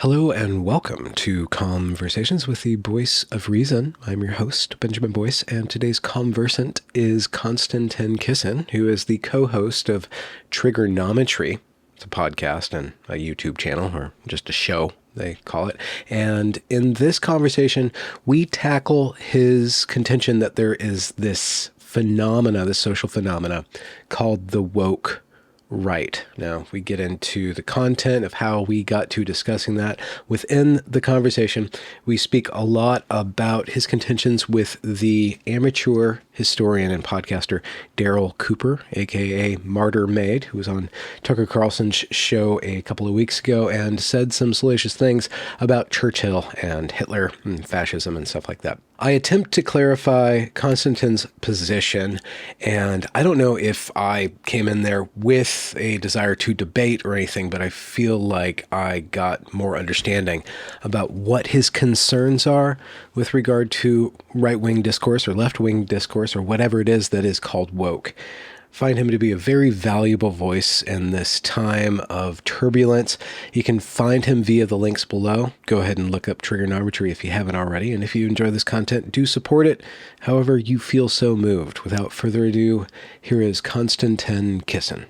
Hello and welcome to Conversations with the Voice of Reason. I'm your host, Benjamin Boyce, and today's conversant is Konstantin Kisin, who is the co-host of Trigonometry. It's a podcast and a YouTube channel, or just a show, they call it. And in this conversation, we tackle his contention that there is this phenomena, this social phenomena, called the woke right. Now, we get into the content of how we got to discussing that. Within the conversation, we speak a lot about his contentions with the amateur historian and podcaster Daryl Cooper, aka Martyr Maid, who was on Tucker Carlson's show a couple of weeks ago and said some salacious things about Churchill and Hitler and fascism and stuff like that. I attempt to clarify Konstantin's position, and I don't know if I came in there with a desire to debate or anything, but I feel like I got more understanding about what his concerns are with regard to right-wing discourse or left-wing discourse or whatever it is that is called woke. Find him to be a very valuable voice in this time of turbulence. You can find him via the links below. Go ahead and look up Trigonometry if you haven't already. And if you enjoy this content, do support it however you feel so moved. Without further ado, here is Konstantin Kisin.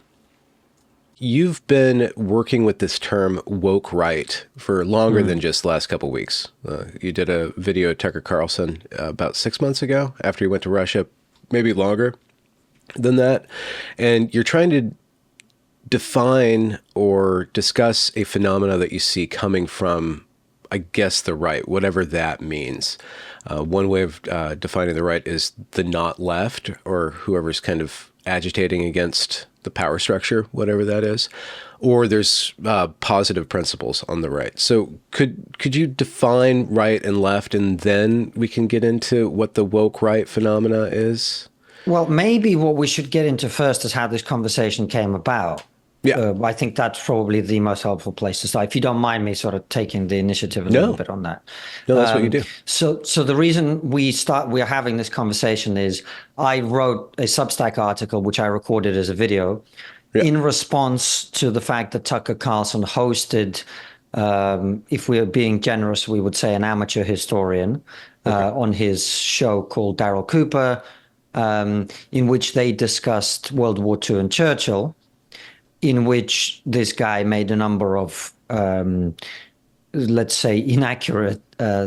You've been working with this term woke right for longer than just the last couple of weeks. You did a video at Tucker Carlson about 6 months ago after you went to Russia, maybe longer than that. And you're trying to define or discuss a phenomena that you see coming from, I guess, the right, whatever that means. One way of defining the right is the not left, or whoever's kind of agitating against the power structure, whatever that is. Or there's positive principles on the right. So could you define right and left, and then we can get into what the woke right phenomena is? Well, maybe what we should get into first is how this conversation came about. Yeah. I think that's probably the most helpful place to start. If you don't mind me sort of taking the initiative a little bit on that. No, that's what you do. So the reason we're having this conversation is I wrote a Substack article, which I recorded as a video in response to the fact that Tucker Carlson hosted, if we're being generous, we would say an amateur historian on his show called Daryl Cooper, in which they discussed World War II and Churchill, in which this guy made a number of, let's say, inaccurate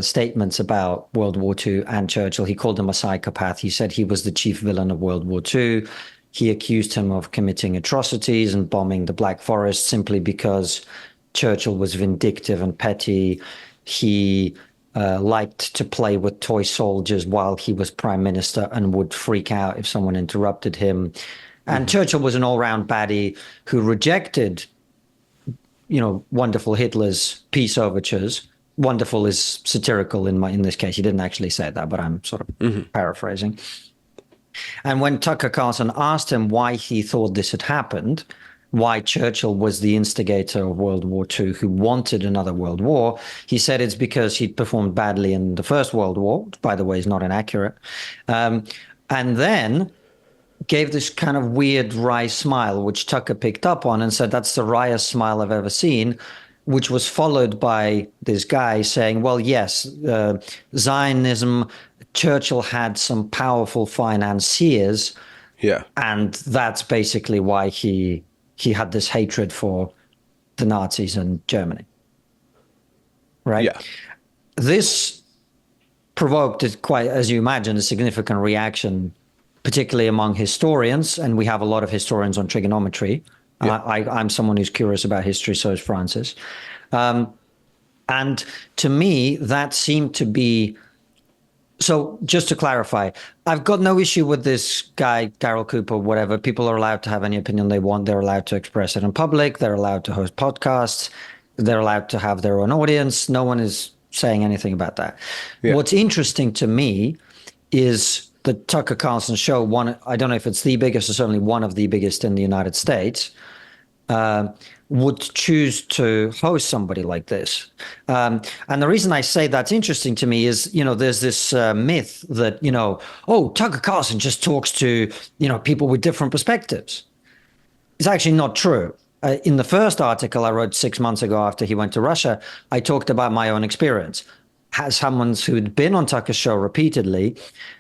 statements about World War II and Churchill. He called him a psychopath. He said he was the chief villain of World War II. He accused him of committing atrocities and bombing the Black Forest simply because Churchill was vindictive and petty. He liked to play with toy soldiers while he was prime minister and would freak out if someone interrupted him. And Churchill was an all-round baddie who rejected, wonderful Hitler's peace overtures. Wonderful is satirical in this case. He didn't actually say that, but I'm sort of paraphrasing. And when Tucker Carlson asked him why he thought this had happened, why Churchill was the instigator of World War II, who wanted another world war, he said it's because he'd performed badly in the First World War, which, by the way, is not inaccurate. And then gave this kind of weird wry smile, which Tucker picked up on and said, that's the wryest smile I've ever seen, which was followed by this guy saying, well, yes, Zionism, Churchill had some powerful financiers. Yeah. And that's basically why he had this hatred for the Nazis and Germany. Right? Yeah. This provoked quite, as you imagine, a significant reaction, particularly among historians, and we have a lot of historians on trigonometry. Yeah. I'm someone who's curious about history, so is Francis. And to me, that seemed to be... So just to clarify, I've got no issue with this guy, Daryl Cooper, whatever. People are allowed to have any opinion they want. They're allowed to express it in public. They're allowed to host podcasts. They're allowed to have their own audience. No one is saying anything about that. Yeah. What's interesting to me is the Tucker Carlson show, I don't know if it's the biggest, or certainly one of the biggest in the United States, would choose to host somebody like this. And the reason I say that's interesting to me is, there's this myth that, Tucker Carlson just talks to, people with different perspectives. It's actually not true. in the first article I wrote 6 months ago after he went to Russia, I talked about my own experience as someone who'd been on Tucker's show repeatedly.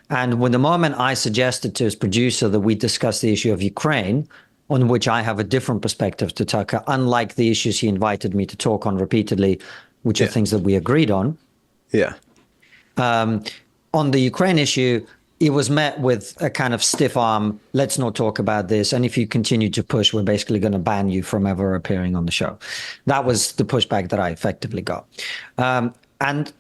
And when the moment I suggested to his producer that we discuss the issue of Ukraine, on which I have a different perspective to Tucker, unlike the issues he invited me to talk on repeatedly, which are things that we agreed on. Yeah. On the Ukraine issue, it was met with a kind of stiff arm, let's not talk about this. And if you continue to push, we're basically going to ban you from ever appearing on the show. That was the pushback that I effectively got. And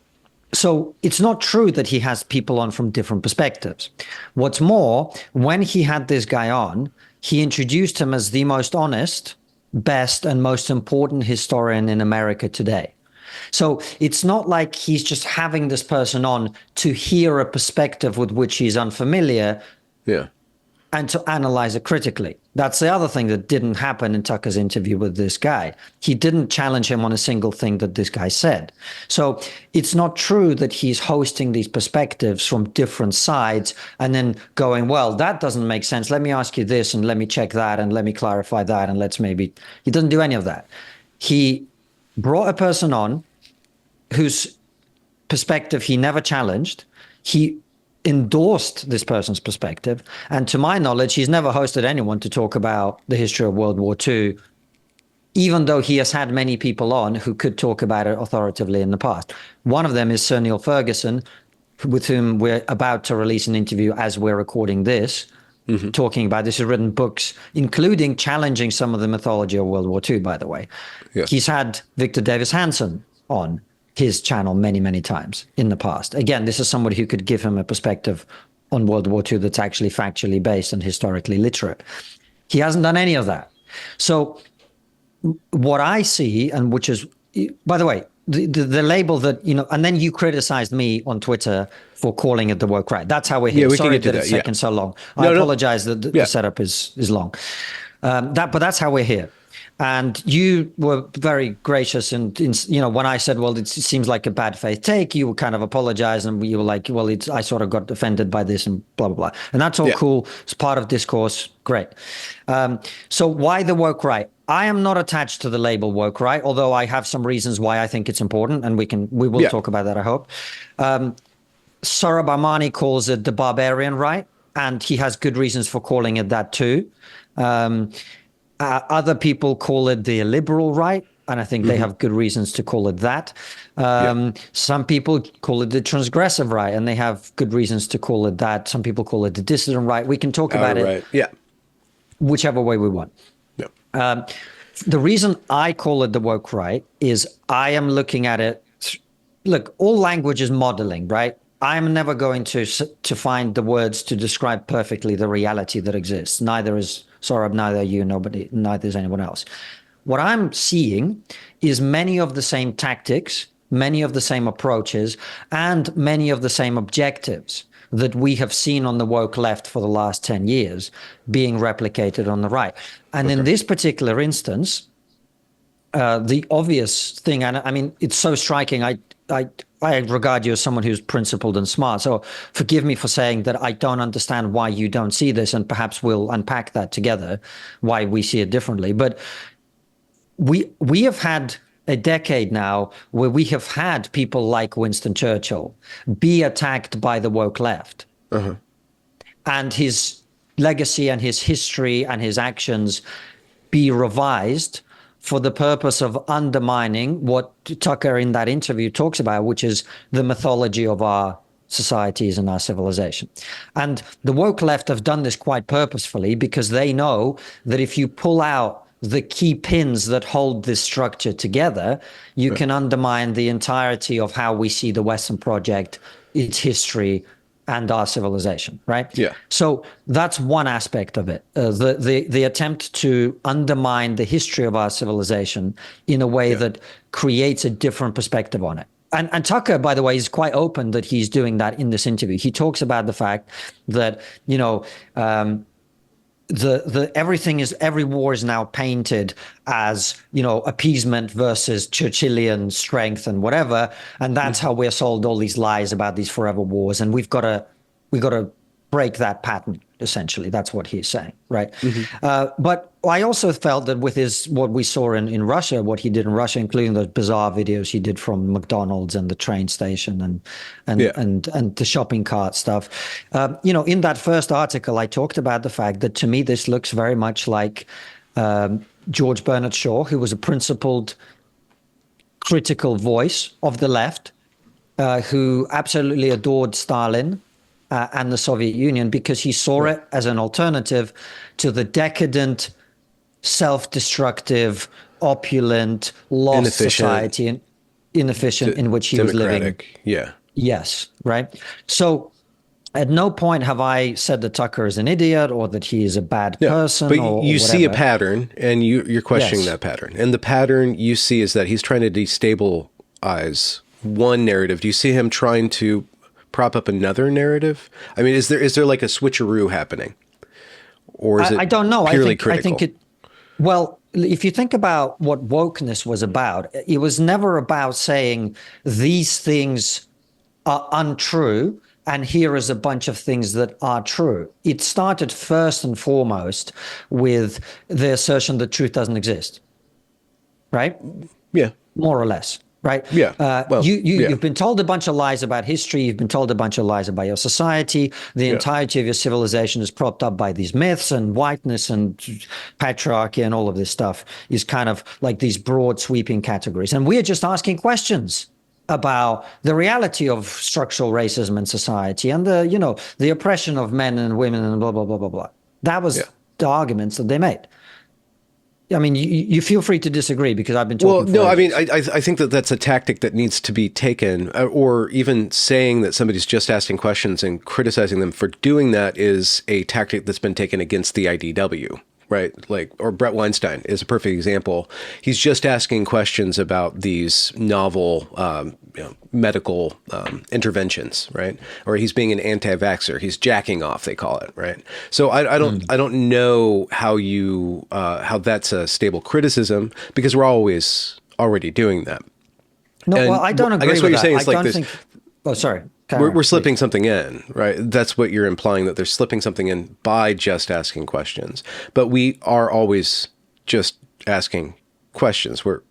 so it's not true that he has people on from different perspectives. What's more, when he had this guy on, he introduced him as the most honest, best, and most important historian in America today. So it's not like he's just having this person on to hear a perspective with which he's unfamiliar and to analyze it critically. That's the other thing that didn't happen in Tucker's interview with this guy. He didn't challenge him on a single thing that this guy said. So it's not true that he's hosting these perspectives from different sides and then going, well, that doesn't make sense. Let me ask you this and let me check that and let me clarify that and let's maybe... He doesn't do any of that. He brought a person on whose perspective he never challenged. He endorsed this person's perspective. And to my knowledge, he's never hosted anyone to talk about the history of World War II, even though he has had many people on who could talk about it authoritatively in the past. One of them is Sir Neil Ferguson, with whom we're about to release an interview as we're recording this, talking about this. He's written books, including challenging some of the mythology of World War II, by the way. Yes. He's had Victor Davis Hanson on his channel many, many times in the past. Again, this is somebody who could give him a perspective on World War II that's actually factually based and historically literate. He hasn't done any of that. So what I see, and which is, by the way, the label that, and then you criticized me on Twitter for calling it the woke right. That's how we're here. Sorry that it's taken so long. I apologize that the setup is long. But that's how we're here. And you were very gracious and, when I said, well, it seems like a bad faith take, you kind of apologized and you were like, well, I sort of got offended by this and blah, blah, blah. And that's all cool. It's part of discourse. Great. So why the woke right? I am not attached to the label woke right, although I have some reasons why I think it's important. And we will talk about that, I hope. Sohrab Ahmani calls it the barbarian right. And he has good reasons for calling it that too. Other people call it the illiberal right, and I think they have good reasons to call it that. Some people call it the transgressive right, and they have good reasons to call it that. Some people call it the dissident right. We can talk about it whichever way we want. The reason I call it the woke right is I am looking at it. Look, all language is modeling, right? I'm never going to find the words to describe perfectly the reality that exists. Neither is Sohrab, neither you, neither is anyone else. What I'm seeing is many of the same tactics, many of the same approaches, and many of the same objectives that we have seen on the woke left for the last 10 years being replicated on the right. And in this particular instance, the obvious thing, and I mean, it's so striking, I regard you as someone who's principled and smart. So forgive me for saying that I don't understand why you don't see this, and perhaps we'll unpack that together, why we see it differently. But we have had a decade now where we have had people like Winston Churchill be attacked by the woke left. And his legacy and his history and his actions be revised for the purpose of undermining what Tucker in that interview talks about, which is the mythology of our societies and our civilization. And the woke left have done this quite purposefully because they know that if you pull out the key pins that hold this structure together, you can undermine the entirety of how we see the Western project, its history, and our civilization, right? So that's one aspect of it. The attempt to undermine the history of our civilization in a way that creates a different perspective on it. And Tucker, by the way, is quite open that he's doing that in this interview. He talks about the fact that, every war is now painted as, appeasement versus Churchillian strength and whatever. And that's how we're sold all these lies about these forever wars. And we've got to break that pattern. essentially. That's what he's saying, right? But I also felt that with what we saw in Russia, what he did in Russia, including those bizarre videos he did from McDonald's and the train station and the shopping cart stuff. In that first article, I talked about the fact that to me, this looks very much like George Bernard Shaw, who was a principled, critical voice of the left, who absolutely adored Stalin and the Soviet Union because he saw it as an alternative to the decadent, self-destructive, opulent, lost society and inefficient in which he was living. Yeah. Yes, right. So at no point have I said that Tucker is an idiot or that he is a bad person. But or you see a whatever. pattern, and you're questioning that pattern. And the pattern you see is that he's trying to destabilize one narrative. Do you see him trying to prop up another narrative? I mean, is there like a switcheroo happening, or is it? I don't know. Purely I think it. Well, if you think about what wokeness was about, it was never about saying these things are untrue and here is a bunch of things that are true. It started first and foremost with the assertion that truth doesn't exist, right? Yeah. More or less. Right. Yeah. You've been told a bunch of lies about history. You've been told a bunch of lies about your society. The entirety of your civilization is propped up by these myths, and whiteness and patriarchy and all of this stuff is kind of like these broad sweeping categories. And we're just asking questions about the reality of structural racism in society and the oppression of men and women and blah, blah, blah, blah, blah. That was the arguments that they made. I mean, you feel free to disagree because I've been talking. Well, no, I mean, I think that that's a tactic that needs to be taken, or even saying that somebody's just asking questions and criticizing them for doing that is a tactic that's been taken against the IDW, right? Or Brett Weinstein is a perfect example. He's just asking questions about these novel medical interventions, right? Or he's being an anti-vaxxer. He's jacking off, they call it, right? So I don't know how that's a stable criticism, because we're always already doing that. No, well, I don't agree with that. I guess what you're saying is like this. Oh, sorry. We're slipping something in, right? That's what you're implying, that they're slipping something in by just asking questions. But we are always just asking questions. We're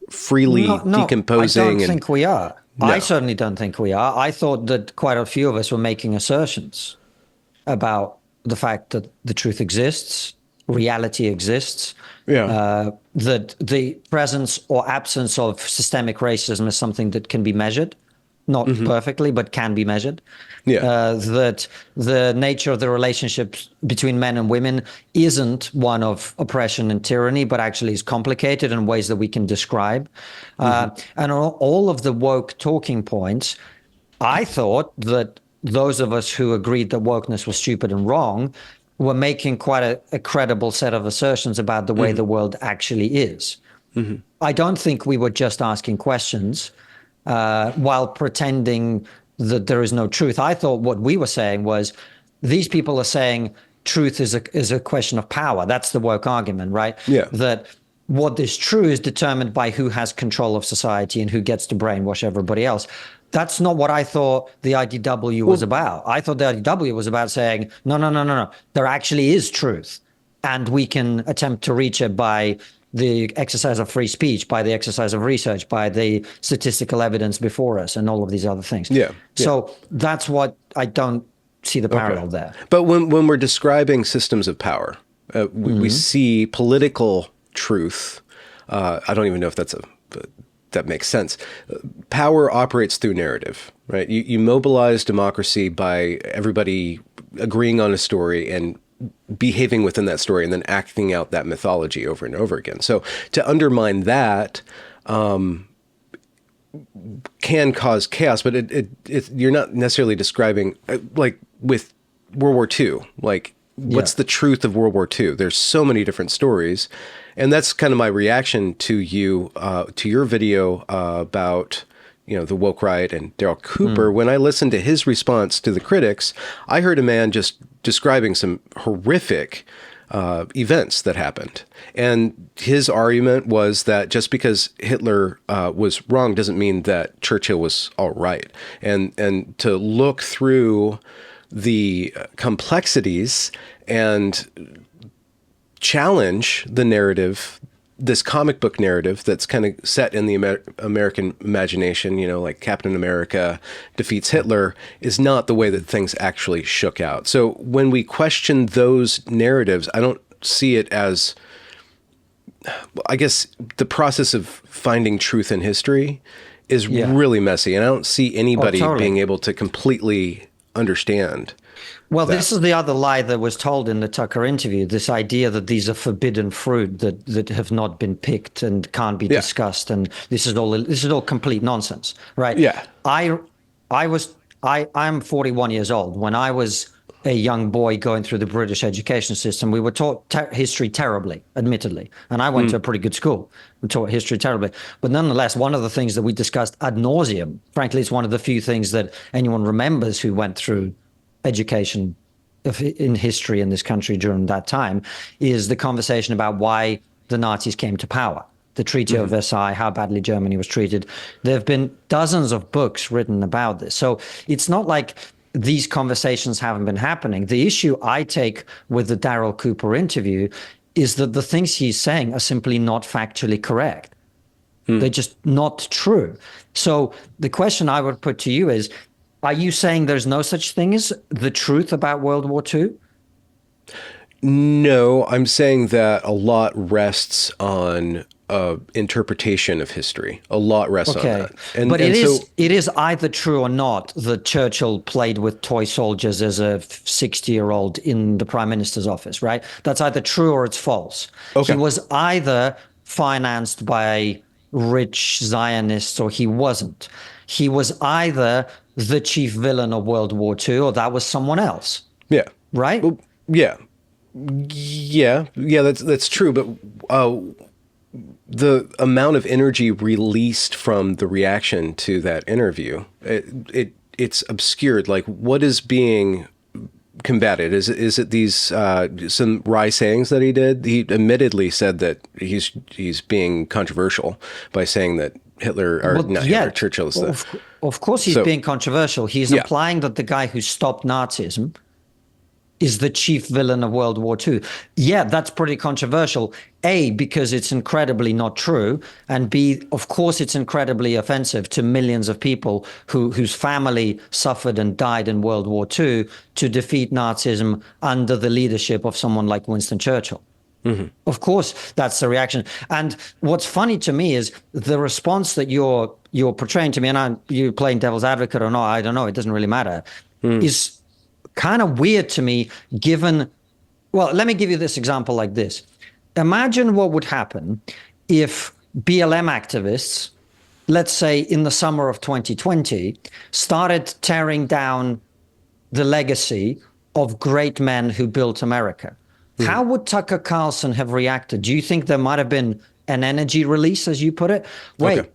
freely decomposing. I don't think we are. No. I certainly don't think we are. I thought that quite a few of us were making assertions about the fact that the truth exists, reality exists, that the presence or absence of systemic racism is something that can be measured. Not perfectly, but can be measured. That the nature of the relationships between men and women isn't one of oppression and tyranny, but actually is complicated in ways that we can describe. And all of the woke talking points, I thought that those of us who agreed that wokeness was stupid and wrong were making quite a credible set of assertions about the way the world actually is. I don't think we were just asking questions while pretending that there is no truth. I thought what we were saying was these people are saying truth is a question of power. That's the woke argument, right? Yeah. That what is true is determined by who has control of society and who gets to brainwash everybody else. That's not what I thought the IDW was about. I thought the IDW was about saying, no. There actually is truth. And we can attempt to reach it by the exercise of free speech, by the exercise of research, by the statistical evidence before us, and all of these other things. So that's what I don't see the parallel there. But when we're describing systems of power, we see political truth. I don't even know if that makes sense. Power operates through narrative, right? You mobilize democracy by everybody agreeing on a story and behaving within that story and then acting out that mythology over and over again. So to undermine that can cause chaos, but you're not necessarily describing, like with World War II, like what's the truth of World War II? There's so many different stories. And that's kind of my reaction to you, to your video about the woke riot and Daryl Cooper. When I listened to his response to the critics, I heard a man just describing some horrific events that happened. And his argument was that just because Hitler was wrong doesn't mean that Churchill was all right. And to look through the complexities and challenge the narrative, this comic book narrative that's kind of set in the American imagination, like Captain America defeats Hitler, is not the way that things actually shook out. So when we question those narratives, I don't see it as, I guess the process of finding truth in history is really messy. And I don't see anybody being able to completely understand. Well, this is the other lie that was told in the Tucker interview, this idea that these are forbidden fruit that have not been picked and can't be discussed. And this is all complete nonsense, right? Yeah. I'm 41 years old. When I was a young boy going through the British education system, we were taught history terribly, admittedly. And I went to a pretty good school and taught history terribly. But nonetheless, one of the things that we discussed ad nauseum, frankly, it's one of the few things that anyone remembers who went through education in history in this country during that time, is the conversation about why the Nazis came to power. The Treaty of Versailles, how badly Germany was treated. There have been dozens of books written about this. So it's not like these conversations haven't been happening. The issue I take with the Daryl Cooper interview is that the things he's saying are simply not factually correct. They're just not true. So the question I would put to you is, are you saying there's no such thing as the truth about World War II? No, I'm saying that a lot rests on interpretation of history. A lot rests on that. But it is either true or not that Churchill played with toy soldiers as a 60-year-old in the Prime Minister's office, right? That's either true or it's false. Okay. He was either financed by rich Zionists or he wasn't. He was either the chief villain of World War II or that was someone else. Yeah. Right? Well, yeah. Yeah, that's true. But the amount of energy released from the reaction to that interview, it's obscured. Like, what is being combated? Is it these some wry sayings that he did? He admittedly said that he's being controversial by saying that Churchill is the... Of course he's being controversial. He's implying that the guy who stopped Nazism is the chief villain of World War II. Yeah, that's pretty controversial. A, because it's incredibly not true. And B, of course, it's incredibly offensive to millions of people whose family suffered and died in World War II to defeat Nazism under the leadership of someone like Winston Churchill. Mm-hmm. Of course, that's the reaction. And what's funny to me is the response that you're portraying to me, and you're playing devil's advocate or not, I don't know, it doesn't really matter, is kind of weird to me given, well, let me give you this example like this. Imagine what would happen if BLM activists, let's say in the summer of 2020, started tearing down the legacy of great men who built America. How would Tucker Carlson have reacted? Do you think there might have been an energy release, as you put it? Wait,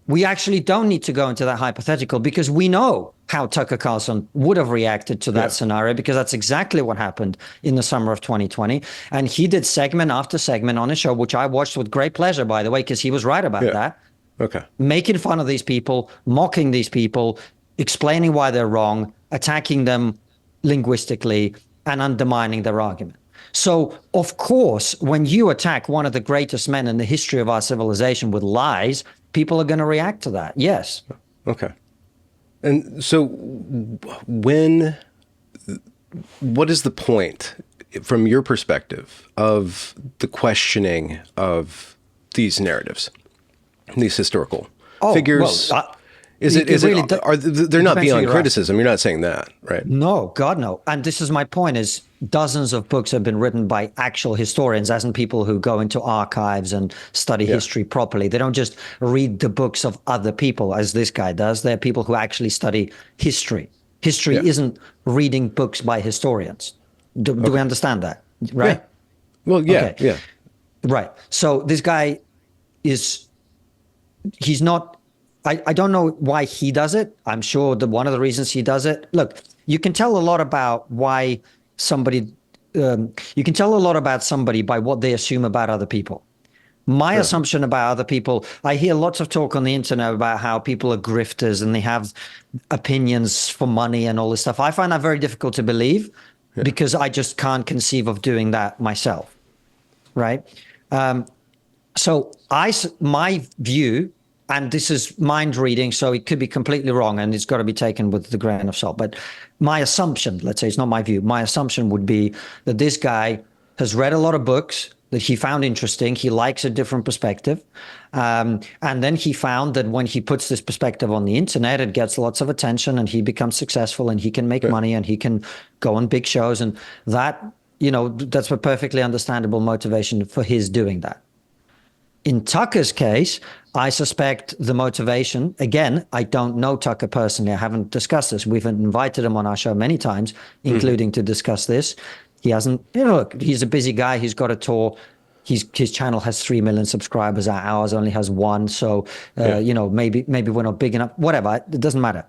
we actually don't need to go into that hypothetical because we know how Tucker Carlson would have reacted to that scenario, because that's exactly what happened in the summer of 2020. And he did segment after segment on his show, which I watched with great pleasure, by the way, because he was right about that. Okay. Making fun of these people, mocking these people, explaining why they're wrong, attacking them linguistically, and undermining their argument. So, of course, when you attack one of the greatest men in the history of our civilization with lies, people are going to react to that. Yes. Okay. And so what is the point, from your perspective, of the questioning of these narratives, these historical figures? Well, they're not beyond criticism? You're not saying that, right? No, God, no. And this is my point, is dozens of books have been written by actual historians, as in people who go into archives and study history properly. They don't just read the books of other people, as this guy does. They're people who actually study history. History isn't reading books by historians. Do we understand that, right? Yeah. Well, yeah. Right. So this guy he's not... I don't know why he does it. I'm sure that one of the reasons he does it, look, you can tell a lot about why somebody, you can tell a lot about somebody by what they assume about other people. My assumption about other people, I hear lots of talk on the internet about how people are grifters and they have opinions for money and all this stuff. I find that very difficult to believe because I just can't conceive of doing that myself, right? So my view, and this is mind reading, so it could be completely wrong and it's got to be taken with the grain of salt. But my assumption, let's say it's not my view, my assumption would be that this guy has read a lot of books that he found interesting. He likes a different perspective. And then he found that when he puts this perspective on the internet, it gets lots of attention and he becomes successful and he can make money and he can go on big shows. And that, that's a perfectly understandable motivation for his doing that. In Tucker's case, I suspect the motivation, again, I don't know Tucker personally. I haven't discussed this. We've invited him on our show many times, including to discuss this. He hasn't, look, he's a busy guy. He's got a tour. His channel has 3 million subscribers. Ours only has 1. So, maybe we're not big enough, whatever. It doesn't matter.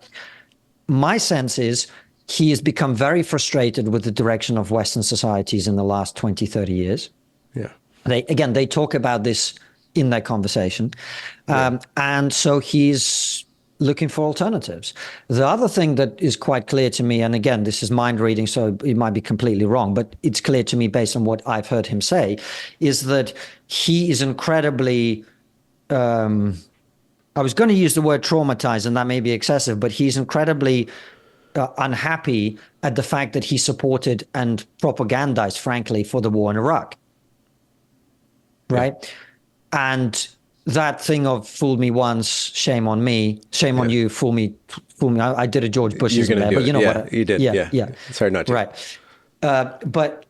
My sense is he has become very frustrated with the direction of Western societies in the last 20, 30 years. Yeah. They talk about this in their conversation. And so he's looking for alternatives. The other thing that is quite clear to me, and again, this is mind reading, so it might be completely wrong, but it's clear to me based on what I've heard him say, is that he is incredibly, I was going to use the word traumatized, and that may be excessive, but he's incredibly unhappy at the fact that he supported and propagandized, frankly, for the war in Iraq. Right? Yeah. And that thing of fool me once, shame on me, shame on you, fool me. I did a George Bushism there, but you know what? You did. Yeah. It's hard not to. Right. But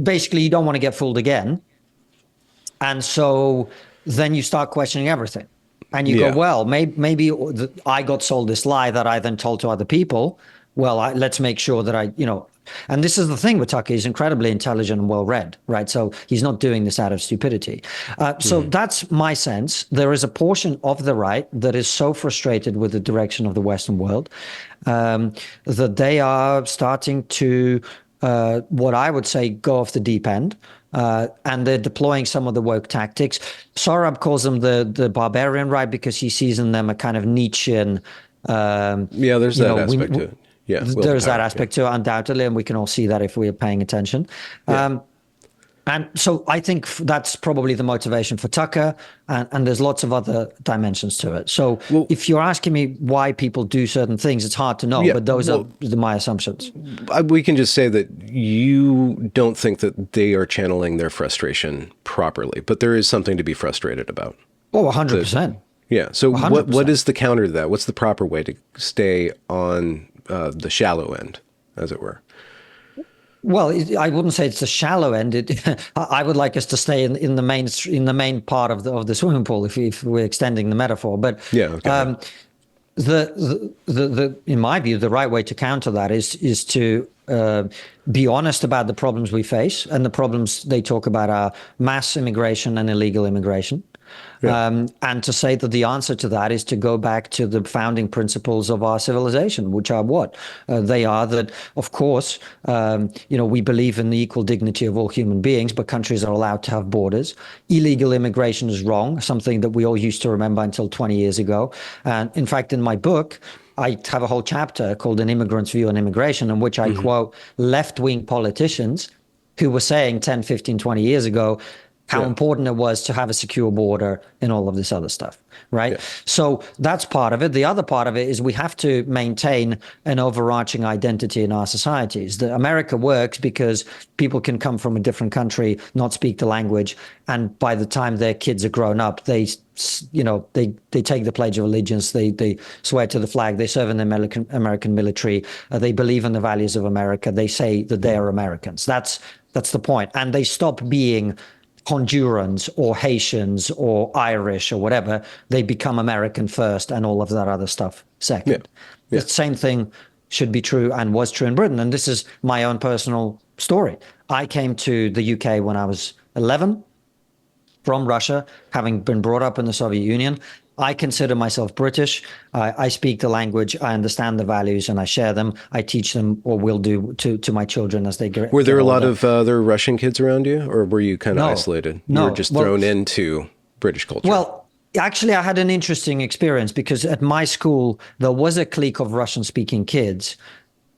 basically, you don't want to get fooled again. And so then you start questioning everything. And you go, well, maybe I got sold this lie that I then told to other people. Well, let's make sure that and this is the thing with Tucker, he's incredibly intelligent and well-read, right? So he's not doing this out of stupidity. So that's my sense. There is a portion of the right that is so frustrated with the direction of the Western world that they are starting to, what I would say, go off the deep end. And they're deploying some of the woke tactics. Sorab calls them the barbarian right because he sees in them a kind of Nietzschean. There's that aspect to it. Yeah, there's that aspect to it, undoubtedly, and we can all see that if we are paying attention. And so I think that's probably the motivation for Tucker, and there's lots of other dimensions to it. So if you're asking me why people do certain things, it's hard to know, but those are my assumptions. We can just say that you don't think that they are channeling their frustration properly, but there is something to be frustrated about. Oh, 100%. Yeah. So what is the counter to that? What's the proper way to stay on the shallow end, as it were? Well, I wouldn't say it's the shallow end. I would like us to stay in the main part of the swimming pool, if we're extending the metaphor. But in my view, the right way to counter that is to be honest about the problems we face, and the problems they talk about are mass immigration and illegal immigration. And to say that the answer to that is to go back to the founding principles of our civilization, which are what? They are that, of course, we believe in the equal dignity of all human beings, but countries are allowed to have borders. Illegal immigration is wrong, something that we all used to remember until 20 years ago. And in fact, in my book, I have a whole chapter called An Immigrant's View on Immigration, in which I quote left-wing politicians who were saying 10, 15, 20 years ago, how important it was to have a secure border and all of this other stuff, right? Yeah. So that's part of it. The other part of it is we have to maintain an overarching identity in our societies. America works because people can come from a different country, not speak the language, and by the time their kids are grown up, they take the Pledge of Allegiance, they swear to the flag, they serve in the American military, they believe in the values of America, they say that they are Americans. That's the point. And they stop being Hondurans or Haitians or Irish or whatever. They become American first and all of that other stuff second. The same thing should be true and was true in Britain. And this is my own personal story. I came to the UK when I was 11 from Russia, having been brought up in the Soviet Union. I consider myself British. I speak the language. I understand the values, and I share them. I teach them, or will do, to my children as they get older. Were there a lot of other Russian kids around you, or were you kind of isolated? You were just thrown into British culture. Well, actually, I had an interesting experience because at my school, there was a clique of Russian-speaking kids.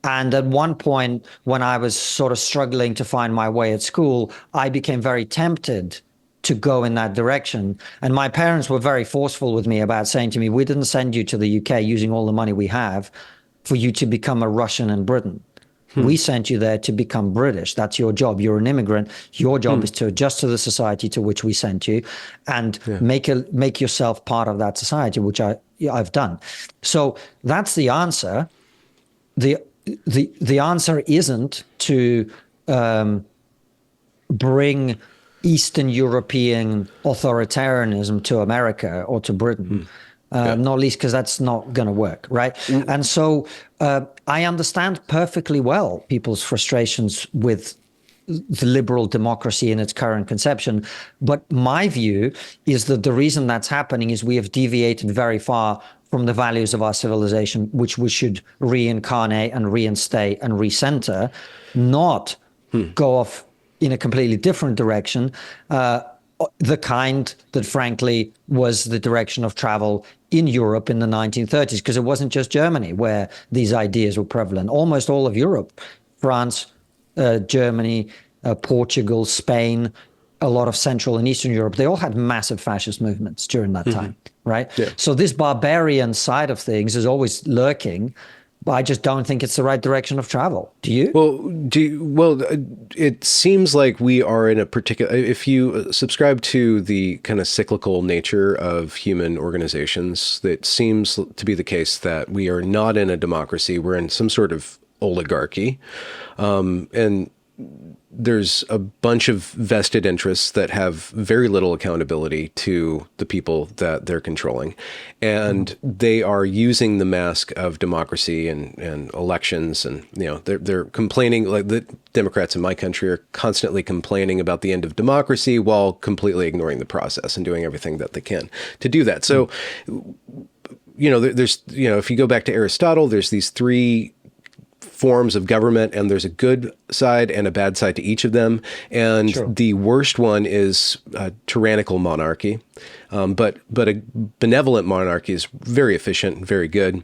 And at one point, when I was sort of struggling to find my way at school, I became very tempted to go in that direction. And my parents were very forceful with me about saying to me, we didn't send you to the UK using all the money we have for you to become a Russian in Britain. We sent you there to become British. That's your job. You're an immigrant. Your job is to adjust to the society to which we sent you and make yourself part of that society, which I've done. So that's the answer. The answer isn't to bring Eastern European authoritarianism to America or to Britain. Not least because that's not going to work, right? And so I understand perfectly well people's frustrations with the liberal democracy in its current conception. But my view is that the reason that's happening is we have deviated very far from the values of our civilization, which we should reincarnate and reinstate and recenter, not go off in a completely different direction. The kind that, frankly, was the direction of travel in Europe in the 1930s, because it wasn't just Germany where these ideas were prevalent. Almost all of Europe, France, Germany, Portugal, Spain, a lot of Central and Eastern Europe, they all had massive fascist movements during that time, right? Yeah. So this barbarian side of things is always lurking. But I just don't think it's the right direction of travel. Do you? Well, it seems like we are in a particular, if you subscribe to the kind of cyclical nature of human organizations, it seems to be the case that we are not in a democracy. We're in some sort of oligarchy. And there's a bunch of vested interests that have very little accountability to the people that they're controlling. And they are using the mask of democracy and elections. And, they're complaining, like the Democrats in my country are constantly complaining about the end of democracy while completely ignoring the process and doing everything that they can to do that. So, there's, if you go back to Aristotle, there's these three forms of government, and there's a good side and a bad side to each of them. And the worst one is a tyrannical monarchy. But a benevolent monarchy is very efficient and very good.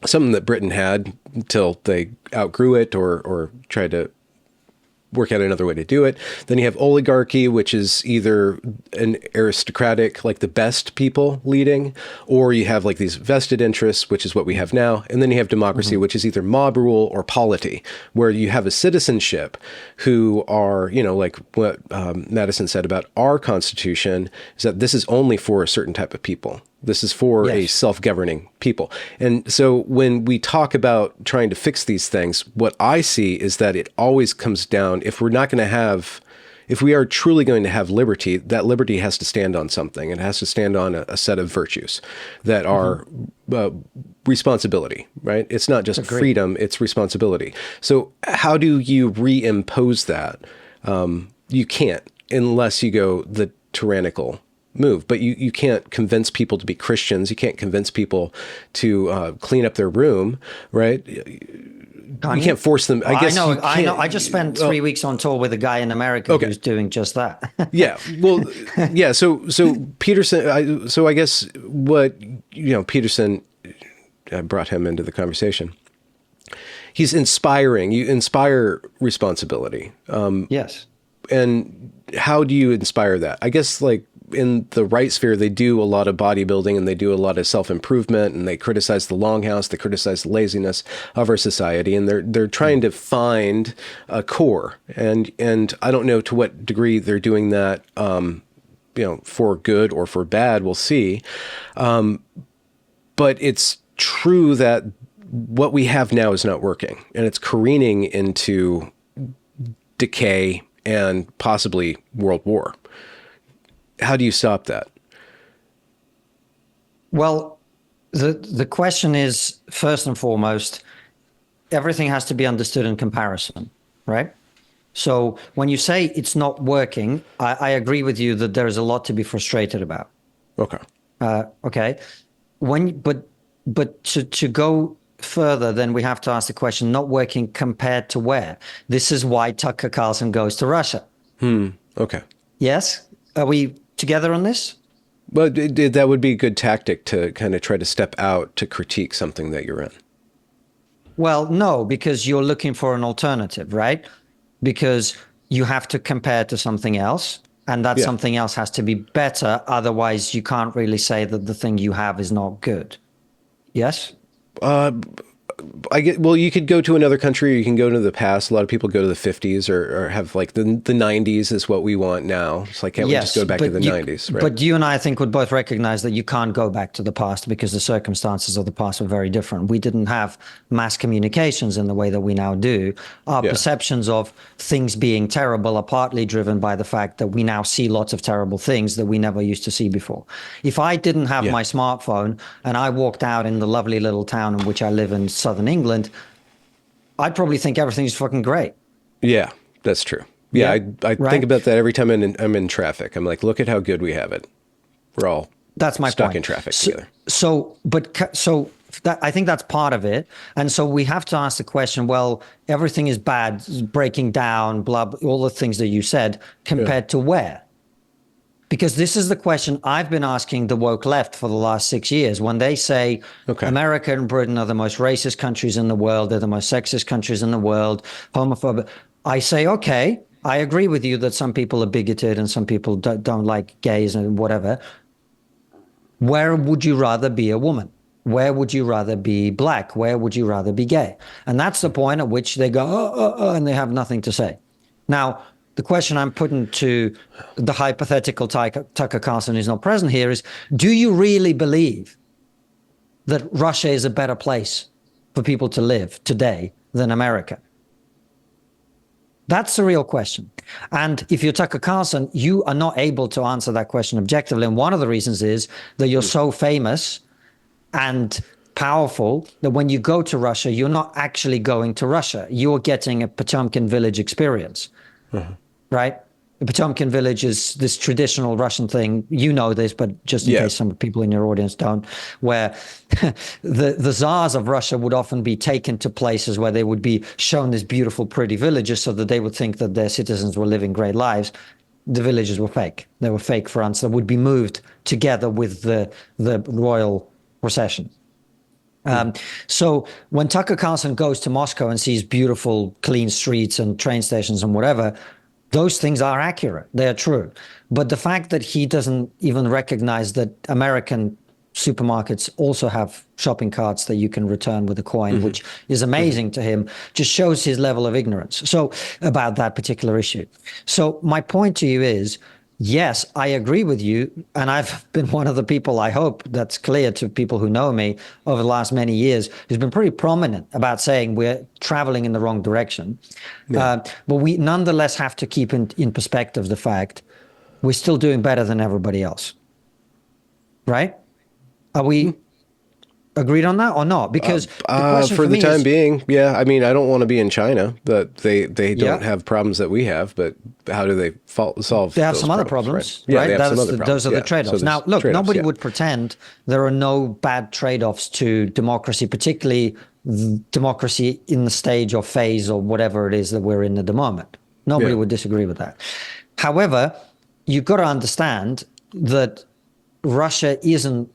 Something that Britain had until they outgrew it or tried to work out another way to do it. Then you have oligarchy, which is either an aristocratic, like the best people leading, or you have like these vested interests, which is what we have now. And then you have democracy, which is either mob rule or polity, where you have a citizenship who are, like what Madison said about our Constitution, is that this is only for a certain type of people. This is for a self-governing people. And so when we talk about trying to fix these things, what I see is that it always comes down, if we are truly going to have liberty, that liberty has to stand on something. It has to stand on a set of virtues that are responsibility, right? It's not just freedom, it's responsibility. So how do you reimpose that? You can't, unless you go the tyrannical move. But you can't convince people to be Christians. You can't convince people to clean up their room, right? You can't force them. I guess I know. I just spent 3 weeks on tour with a guy in America who's doing just that. So Peterson. So I guess what Peterson, I brought him into the conversation. He's inspiring. You inspire responsibility. Yes. And how do you inspire that? I guess like in the right sphere, they do a lot of bodybuilding and they do a lot of self-improvement, and they criticize the longhouse, they criticize the laziness of our society, and they're trying to find a core. And I don't know to what degree they're doing that, for good or for bad, we'll see. But it's true that what we have now is not working, and it's careening into decay and possibly world war. How do you stop that? Well, the question is, first and foremost, everything has to be understood in comparison, right? So when you say it's not working, I agree with you that there is a lot to be frustrated about. Okay. Okay. But to go further, then we have to ask the question, not working compared to where? This is why Tucker Carlson goes to Russia. Okay. Yes? Are we together on this? Well, that would be a good tactic to kind of try to step out to critique something that you're in. Well, no, because you're looking for an alternative, right? Because you have to compare to something else, and that something else has to be better. Otherwise, you can't really say that the thing you have is not good. Yes? Well, you could go to another country, or you can go to the past. A lot of people go to the 50s or have like the 90s is what we want now. It's like, can't we just go back to the 90s, right? But you and I think would both recognize that you can't go back to the past because the circumstances of the past were very different. We didn't have mass communications in the way that we now do. Our perceptions of things being terrible are partly driven by the fact that we now see lots of terrible things that we never used to see before. If I didn't have my smartphone and I walked out in the lovely little town in which I live in Southern England, I'd probably think everything's fucking great. Yeah, that's true. Yeah, I think about that every time I'm in traffic. I'm like, look at how good we have it. We're all stuck in traffic together. So I think that's part of it. And so we have to ask the question, well, everything is bad, breaking down, blah, blah, all the things that you said, compared to where? Because this is the question I've been asking the woke left for the last 6 years. When they say America and Britain are the most racist countries in the world, they're the most sexist countries in the world, homophobic, I say, okay, I agree with you that some people are bigoted and some people don't like gays and whatever. Where would you rather be a woman? Where would you rather be black? Where would you rather be gay? And that's the point at which they go, and they have nothing to say. Now, the question I'm putting to the hypothetical Tucker Carlson who's not present here is, do you really believe that Russia is a better place for people to live today than America? That's the real question. And if you're Tucker Carlson, you are not able to answer that question objectively. And one of the reasons is that you're so famous and powerful that when you go to Russia, you're not actually going to Russia. You're getting a Potemkin village experience. Right? The Potemkin village is this traditional Russian thing. You know this, but just in case some people in your audience don't, where the czars of Russia would often be taken to places where they would be shown these beautiful, pretty villages so that they would think that their citizens were living great lives. The villages were fake. They were fake fronts that would be moved together with the royal procession. So when Tucker Carlson goes to Moscow and sees beautiful, clean streets and train stations and whatever, those things are accurate. They are true. But the fact that he doesn't even recognize that American supermarkets also have shopping carts that you can return with a coin, which is amazing to him, just shows his level of ignorance. So about that particular issue. So my point to you is, yes, I agree with you. And I've been one of the people, I hope that's clear to people who know me over the last many years, who's been pretty prominent about saying we're traveling in the wrong direction. But we nonetheless have to keep in perspective the fact we're still doing better than everybody else. Right? Are we agreed on that or not? Because for the time being, I mean, I don't want to be in China, but they don't have problems that we have. But how do they solve? They have some other problems, right? They have some other problems. Those are the trade-offs. Now, look, nobody would pretend there are no bad trade-offs to democracy, particularly democracy in the stage or phase or whatever it is that we're in at the moment. Nobody would disagree with that. However, you've got to understand that Russia isn't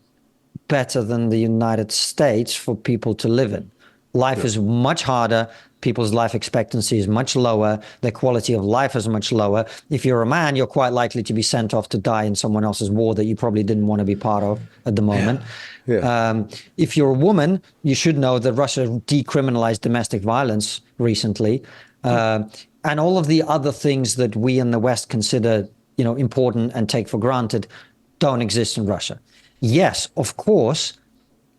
better than the United States for people to live in. Life is much harder. People's life expectancy is much lower. Their quality of life is much lower. If you're a man, you're quite likely to be sent off to die in someone else's war that you probably didn't want to be part of at the moment. If you're a woman, you should know that Russia decriminalized domestic violence recently. And all of the other things that we in the West consider, important and take for granted don't exist in Russia. Yes, of course,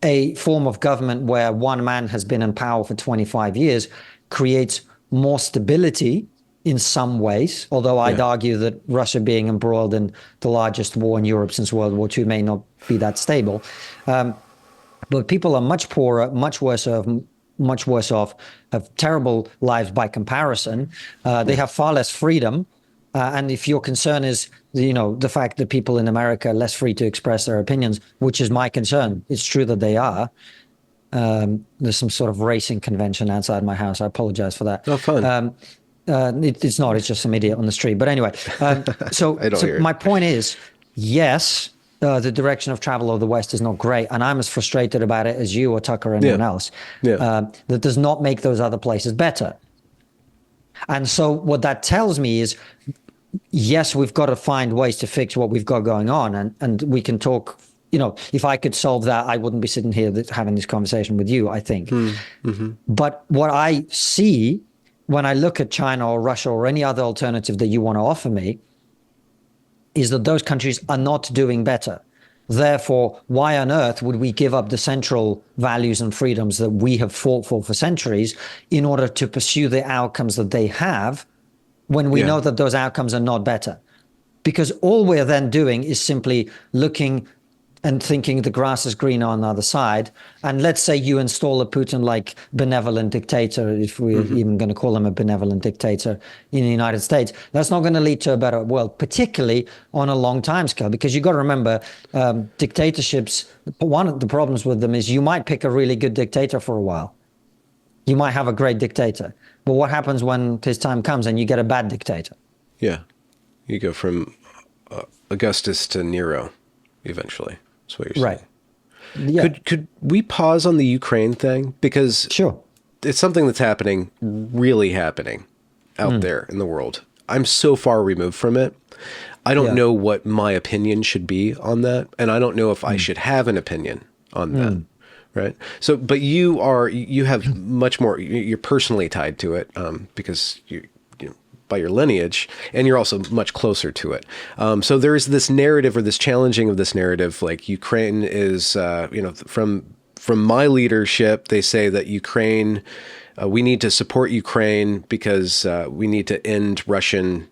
a form of government where one man has been in power for 25 years creates more stability in some ways, although I'd argue that Russia being embroiled in the largest war in Europe since World War II may not be that stable. But people are much poorer, much worse off, have terrible lives by comparison. They have far less freedom. And if your concern is, the fact that people in America are less free to express their opinions, which is my concern, it's true that they are. There's some sort of racing convention outside my house. I apologize for that. Oh, fun. It's not. It's just some idiot on the street. But anyway, so my point is, yes, the direction of travel of the West is not great, and I'm as frustrated about it as you or Tucker or anyone else. That does not make those other places better. And so what that tells me is, yes, we've got to find ways to fix what we've got going on, and we can talk. If I could solve that, I wouldn't be sitting here having this conversation with you, I think. Mm-hmm. But what I see when I look at China or Russia or any other alternative that you want to offer me is that those countries are not doing better. Therefore, why on earth would we give up the central values and freedoms that we have fought for centuries in order to pursue the outcomes that they have when we know that those outcomes are not better? Because all we're then doing is simply looking and thinking the grass is greener on the other side. And let's say you install a Putin-like benevolent dictator, if we're even going to call him a benevolent dictator in the United States. That's not going to lead to a better world, particularly on a long time scale. Because you've got to remember, dictatorships, one of the problems with them is you might pick a really good dictator for a while. You might have a great dictator. But what happens when his time comes and you get a bad dictator? Yeah. You go from Augustus to Nero, eventually. That's what you're saying. Right. Yeah. Could we pause on the Ukraine thing? Because sure, it's something that's really happening out there in the world. I'm so far removed from it. I don't know what my opinion should be on that. And I don't know if I should have an opinion on that. Right. So, but you have much more, you're personally tied to it because you by your lineage, and you're also much closer to it. So there is this narrative, or this challenging of this narrative, like Ukraine is, from my leadership, they say that Ukraine, we need to support Ukraine because we need to end Russian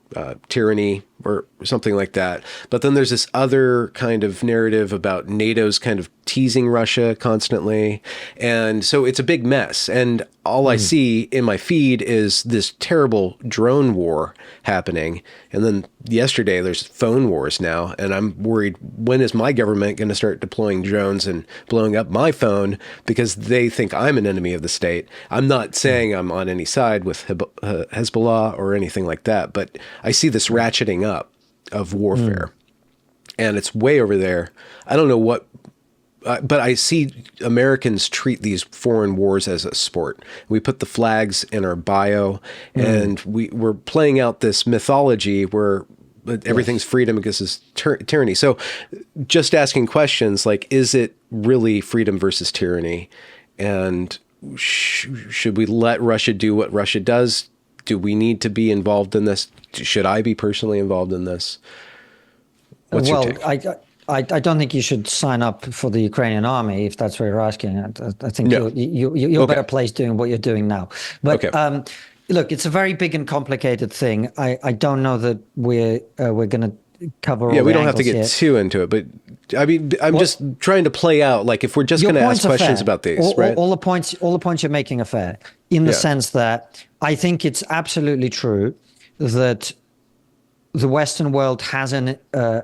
tyranny or something like that. But then there's this other kind of narrative about NATO's kind of teasing Russia constantly. And so it's a big mess. And all I see in my feed is this terrible drone war happening. And then yesterday there's phone wars now. And I'm worried, when is my government going to start deploying drones and blowing up my phone because they think I'm an enemy of the state? I'm not saying I'm on any side with Hezbollah or anything like that, but I see this ratcheting up of warfare, and it's way over there. I don't know what, but I see Americans treat these foreign wars as a sport. We put the flags in our bio, and we're playing out this mythology where everything's freedom against this tyranny. So just asking questions like, is it really freedom versus tyranny? And should we let Russia do what Russia does? Do we need to be involved in this? Should I be personally involved in this? What's your take? I don't think you should sign up for the Ukrainian army, if that's what you're asking. I think you're better placed doing what you're doing now. But look, it's a very big and complicated thing. I don't know that we're going to cover all the angles. We don't have to get too into it, but I mean, I'm just trying to play out, like, if we're just going to ask questions about these, right? All the points you're making are fair, in the sense that I think it's absolutely true that the Western world has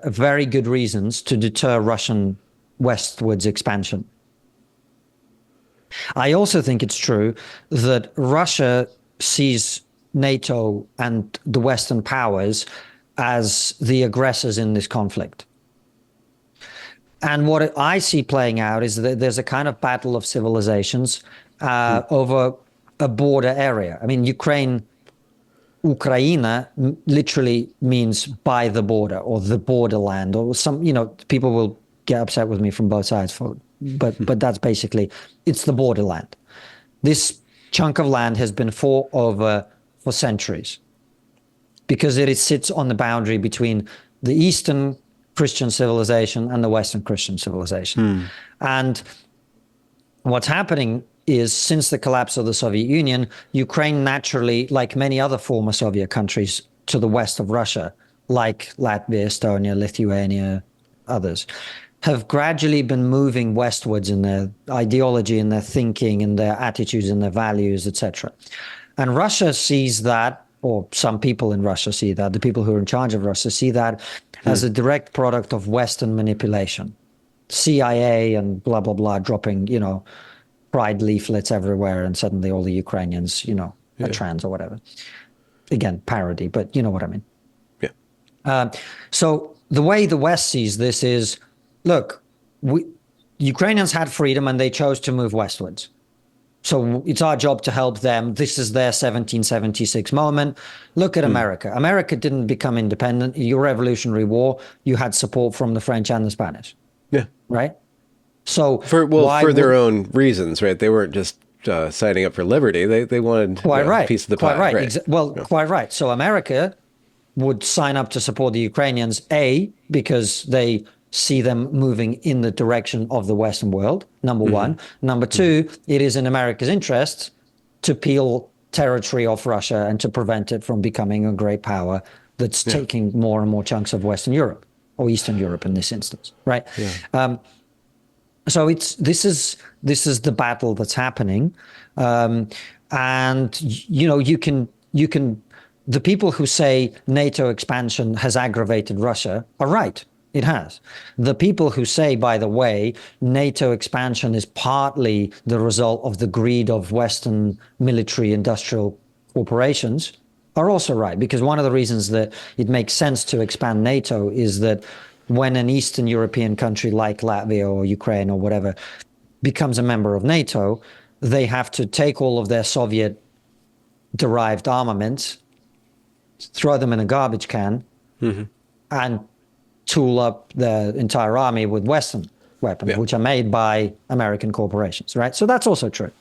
very good reasons to deter Russian westwards expansion. I also think it's true that Russia sees NATO and the Western powers as the aggressors in this conflict. And what I see playing out is that there's a kind of battle of civilizations over a border area. I mean, Ukraine literally means by the border or the borderland, or some, people will get upset with me from both sides but that's basically, it's the borderland. This chunk of land has been fought over for centuries because it sits on the boundary between the Eastern Christian civilization and the Western Christian civilization. And what's happening is, since the collapse of the Soviet Union, Ukraine naturally, like many other former Soviet countries to the west of Russia, like Latvia, Estonia, Lithuania, others, have gradually been moving westwards in their ideology, in their thinking, in their attitudes, in their values, etc. And Russia sees that or some people in Russia see that, the people who are in charge of Russia see that as a direct product of Western manipulation. CIA and blah, blah, blah, dropping, pride leaflets everywhere, and suddenly all the Ukrainians, are trans or whatever. Again, parody, but you know what I mean. Yeah. So the way the West sees this is, look, Ukrainians had freedom and they chose to move westwards. So it's our job to help them. This is their 1776 moment. Look at America. America didn't become independent. Your Revolutionary War, you had support from the French and the Spanish. Yeah. Right? So for their own reasons, right? They weren't just signing up for liberty. They wanted a piece of the pie. Quite right. Quite right. So America would sign up to support the Ukrainians, A, because they see them moving in the direction of the Western world, number one. Number two, it is in America's interest to peel territory off Russia and to prevent it from becoming a great power that's taking more and more chunks of Western Europe, or Eastern Europe in this instance, right? Yeah. So this is the battle that's happening, and you can the people who say NATO expansion has aggravated Russia are right. It has. The people who say, by the way, NATO expansion is partly the result of the greed of Western military industrial corporations are also right, because one of the reasons that it makes sense to expand NATO is that when an Eastern European country like Latvia or Ukraine or whatever becomes a member of NATO, they have to take all of their Soviet-derived armaments, throw them in a garbage can, and tool up the entire army with Western weapons, which are made by American corporations, right? So that's also true.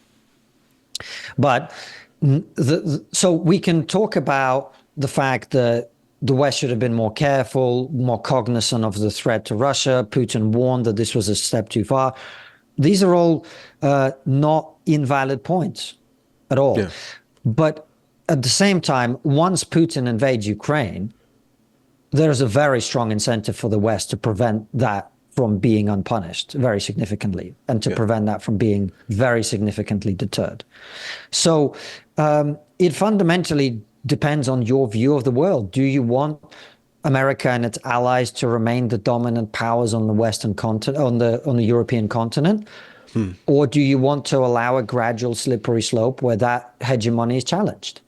But so we can talk about the fact that the West should have been more careful, more cognizant of the threat to Russia. Putin warned that this was a step too far. These are all not invalid points at all. Yeah. But at the same time, once Putin invades Ukraine, there's a very strong incentive for the West to prevent that from being unpunished very significantly, and to prevent that from being very significantly deterred. So it fundamentally depends on your view of the world. Do you want America and its allies to remain the dominant powers on the Western continent, on the European continent? Or do you want to allow a gradual slippery slope where that hegemony is challenged?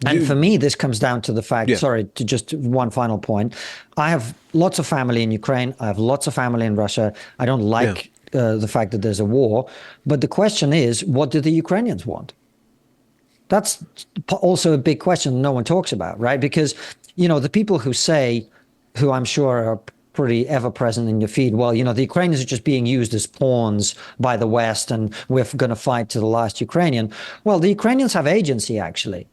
And for me, this comes down to the fact, sorry, to just one final point. I have lots of family in Ukraine. I have lots of family in Russia. I don't like the fact that there's a war. But the question is, what do the Ukrainians want? That's also a big question no one talks about, right? Because, the people who say, who I'm sure are pretty ever present in your feed, well, the Ukrainians are just being used as pawns by the West and we're going to fight to the last Ukrainian. Well, the Ukrainians have agency, actually.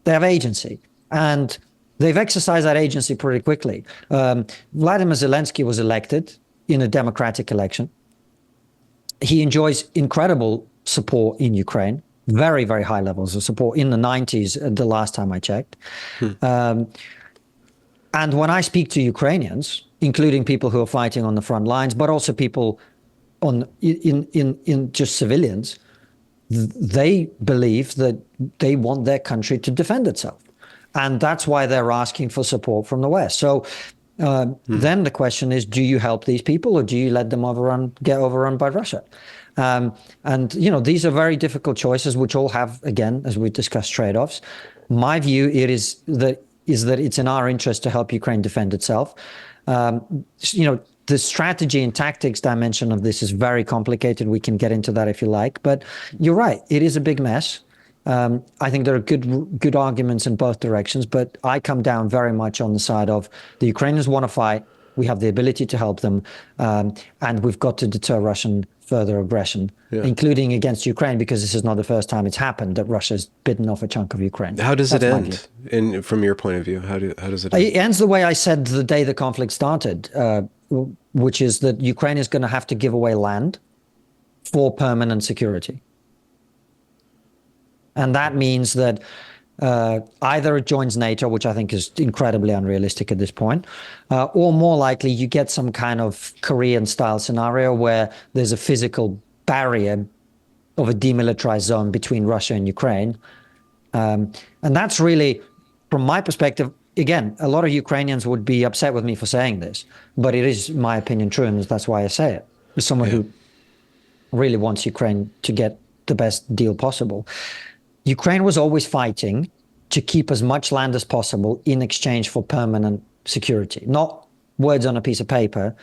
They have agency, and they've exercised that agency pretty quickly. Vladimir Zelensky was elected in a democratic election. He enjoys incredible support in Ukraine, very, very high levels of support in the 90s, the last time I checked. And when I speak to Ukrainians, including people who are fighting on the front lines, but also people in just civilians, they believe that they want their country to defend itself. And that's why they're asking for support from the West. So then the question is, do you help these people, or do you let them get overrun by Russia? And these are very difficult choices, which all have, again, as we discussed, trade-offs. My view is that it's in our interest to help Ukraine defend itself. The strategy and tactics dimension of this is very complicated. We can get into that if you like. But you're right. It is a big mess. I think there are good arguments in both directions. But I come down very much on the side of the Ukrainians want to fight. We have the ability to help them. And we've got to deter Russian further aggression, including against Ukraine, because this is not the first time it's happened that Russia's bitten off a chunk of Ukraine. How does it end? From your point of view, how does it end? It ends the way I said the day the conflict started, which is that Ukraine is going to have to give away land for permanent security. And that means that either it joins NATO, which I think is incredibly unrealistic at this point, or more likely you get some kind of Korean-style scenario where there's a physical barrier of a demilitarized zone between Russia and Ukraine, And that's really, from my perspective, again, a lot of Ukrainians would be upset with me for saying this, but it is my opinion true, and that's why I say it. As someone who really wants Ukraine to get the best deal possible. Ukraine was always fighting to keep as much land as possible in exchange for permanent security. Not words on a piece of paper,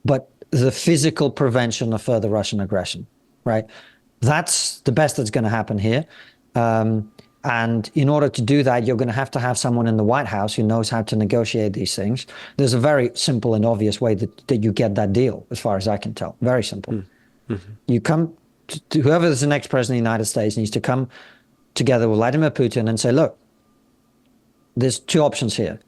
but the physical prevention of further Russian aggression, right? That's the best that's going to happen here. And in order to do that, you're going to have someone in the White House who knows how to negotiate these things. There's a very simple and obvious way that you get that deal, as far as I can tell. Very simple. Mm-hmm. You come to whoever is the next president of the United States needs to come together with Vladimir Putin and say, look, there's two options here.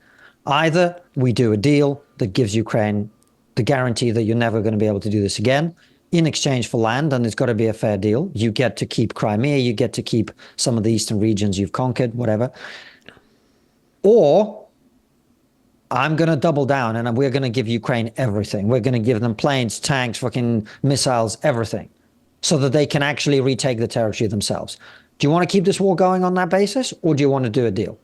Either we do a deal that gives Ukraine the guarantee that you're never going to be able to do this again in exchange for land, and it's got to be a fair deal. You get to keep Crimea, you get to keep some of the eastern regions you've conquered, whatever. Or I'm going to double down and we're going to give Ukraine everything. We're going to give them planes, tanks, fucking missiles, everything, so that they can actually retake the territory themselves. Do you want to keep this war going on that basis, or do you want to do a deal?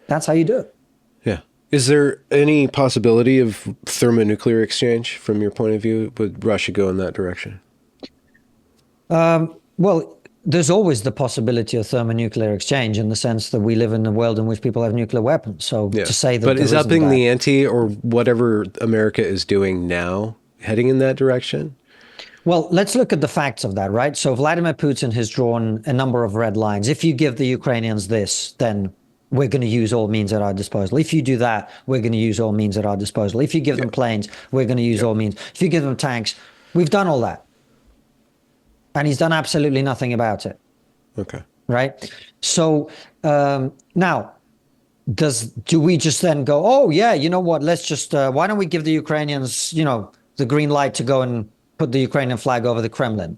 That's how you do it. Yeah. Is there any possibility of thermonuclear exchange from your point of view? Would Russia go in that direction? Well, there's always the possibility of thermonuclear exchange in the sense that we live in a world in which people have nuclear weapons. So to say that, but is upping the ante or whatever America is doing now heading in that direction? Well, let's look at the facts of that, right? So Vladimir Putin has drawn a number of red lines. If you give the Ukrainians this, then we're going to use all means at our disposal. If you do that, we're going to use all means at our disposal. If you give them planes, we're going to use all means. If you give them tanks, we've done all that. And he's done absolutely nothing about it. Okay. Right? So now, do we just then go, oh, yeah, you know what, let's just, why don't we give the Ukrainians, the green light to go and put the Ukrainian flag over the Kremlin?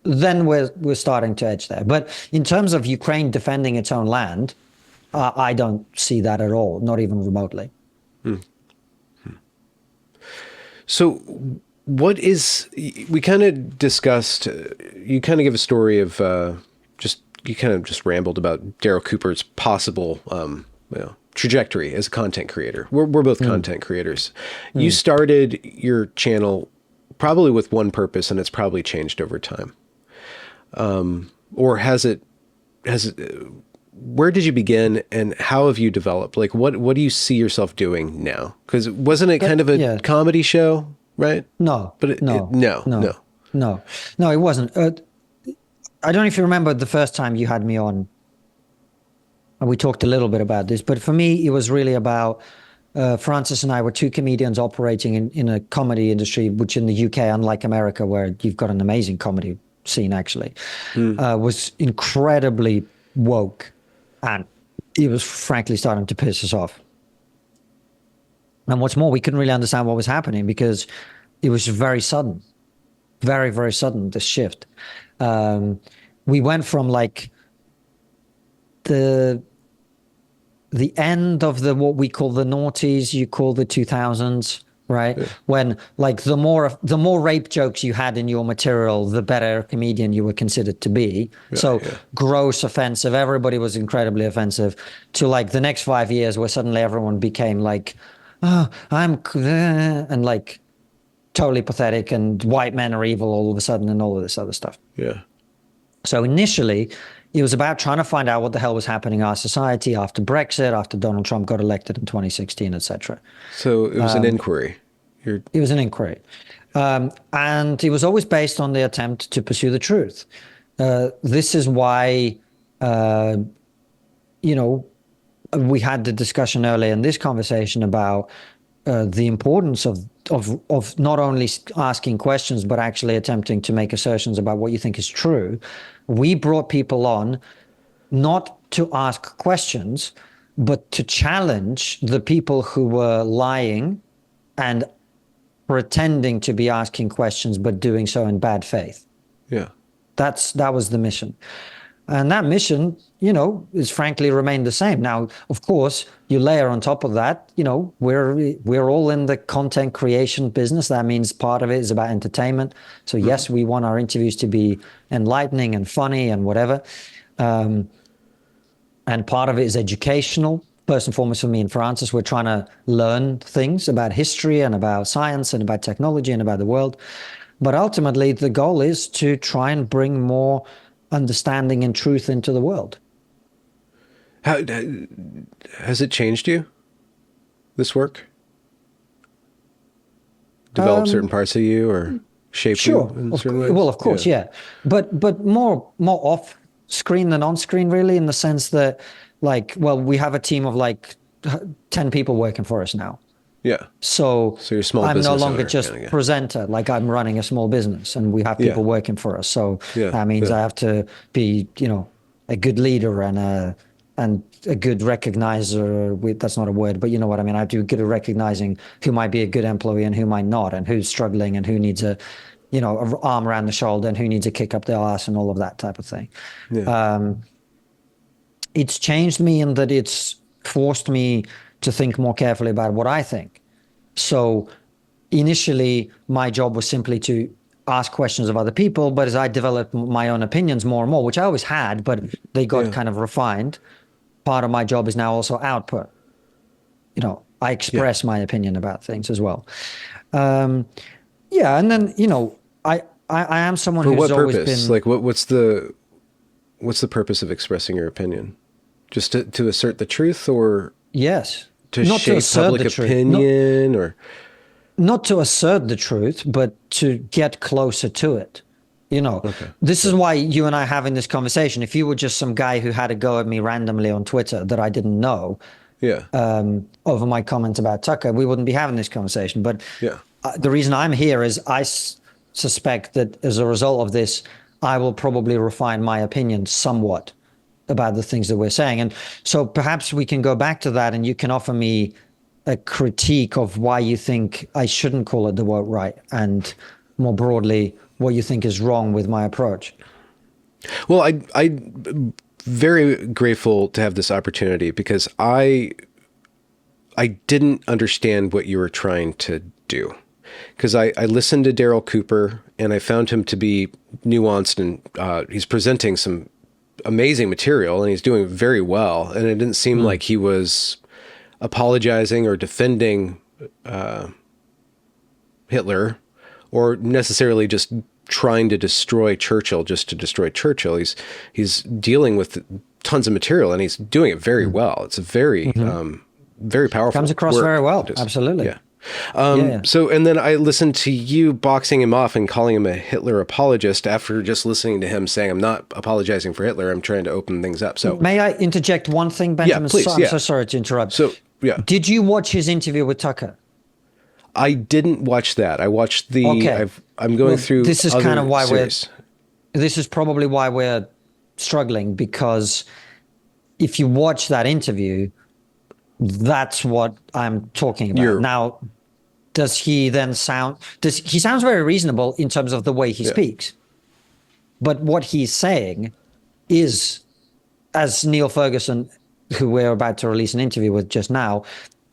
Then we're starting to edge there. But in terms of Ukraine defending its own land, I don't see that at all, not even remotely. So what is, we kind of discussed, you kind of give a story of you kind of just rambled about Daryl Cooper's possible trajectory as a content creator. We're both content creators. You started your channel probably with one purpose, and it's probably changed over time. Or has it, where did you begin and how have you developed? Like, what do you see yourself doing now? Because wasn't it kind of a comedy show, right? No, but no, it wasn't. I don't know if you remember the first time you had me on, and we talked a little bit about this, but for me, it was really about, Francis and I were two comedians operating in a comedy industry, which in the UK, unlike America, where you've got an amazing comedy scene actually, was incredibly woke. And it was frankly starting to piss us off. And what's more, we couldn't really understand what was happening because it was very sudden, very, very sudden, this shift. We went from like the end of what we call the noughties, you call the 2000s, right? Yeah. When like the more rape jokes you had in your material, the better comedian you were considered to be. Gross, offensive, everybody was incredibly offensive, to like the next 5 years where suddenly everyone became like, oh, and like totally pathetic, and white men are evil all of a sudden, and all of this other stuff. Yeah. So initially, it was about trying to find out what the hell was happening in our society after Brexit, after Donald Trump got elected in 2016, etc. So it was an inquiry. It was an inquiry. And it was always based on the attempt to pursue the truth. This is why, we had the discussion earlier in this conversation about the importance of not only asking questions, but actually attempting to make assertions about what you think is true. We brought people on not to ask questions, but to challenge the people who were lying and pretending to be asking questions, but doing so in bad faith. Yeah. That was the mission. And that mission, is frankly remained the same. Now, of course, you layer on top of that, we're all in the content creation business. That means part of it is about entertainment. So yes, we want our interviews to be enlightening and funny and whatever. And part of it is educational. First and foremost, for me and Francis, we're trying to learn things about history and about science and about technology and about the world. But ultimately, the goal is to try and bring more understanding and truth into the world. How has it changed you, this work? Developed certain parts of you or shaped you in certain ways? Well, of course, yeah. But more off screen than on screen, really, in the sense that, like, well, we have a team of like 10 people working for us now. Yeah. So you're a small I'm business no longer owner, just kinda, yeah. presenter, like I'm running a small business and we have people working for us. So that means I have to be, a good leader and a good recognizer. That's not a word, but you know what I mean. I have to be good at recognizing who might be a good employee and who might not, and who's struggling and who needs a arm around the shoulder and who needs a kick up the ass and all of that type of thing. Yeah. It's changed me in that it's forced me to think more carefully about what I think. So initially, my job was simply to ask questions of other people, but as I developed my own opinions more and more, which I always had, but they got kind of refined, part of my job is now also output. I express my opinion about things as well. And then, I am someone who's always been... Like, what's the purpose of expressing your opinion? Just to assert the truth, or... Yes. To shape public opinion, or... Not to assert the truth, but to get closer to it. This is why you and I are having this conversation. If you were just some guy who had a go at me randomly on Twitter that I didn't know, over my comments about Tucker, we wouldn't be having this conversation. But the reason I'm here is I suspect that as a result of this, I will probably refine my opinion somewhat about the things that we're saying. And so perhaps we can go back to that and you can offer me a critique of why you think I shouldn't call it the woke right, and more broadly, what you think is wrong with my approach. Well, I'm very grateful to have this opportunity, because I didn't understand what you were trying to do. Because I listened to Daryl Cooper and I found him to be nuanced, and he's presenting some amazing material and he's doing very well. And it didn't seem like he was apologizing or defending Hitler, or necessarily just trying to destroy Churchill just to destroy Churchill. He's dealing with tons of material and he's doing it very well. It's a very, very powerful. Comes across very well. Absolutely. Yeah. So, and then I listened to you boxing him off and calling him a Hitler apologist after just listening to him saying, I'm not apologizing for Hitler. I'm trying to open things up. So may I interject one thing, Benjamin? Yeah, please. I'm so sorry to interrupt. So, did you watch his interview with Tucker? I didn't watch that. I watched the, I'm going through. This is kind of why series. This is probably why we're struggling, because if you watch that interview, that's what I'm talking about. Now, does he then sound... he sounds very reasonable in terms of the way he speaks. But what he's saying is, as Neil Ferguson, who we're about to release an interview with just now,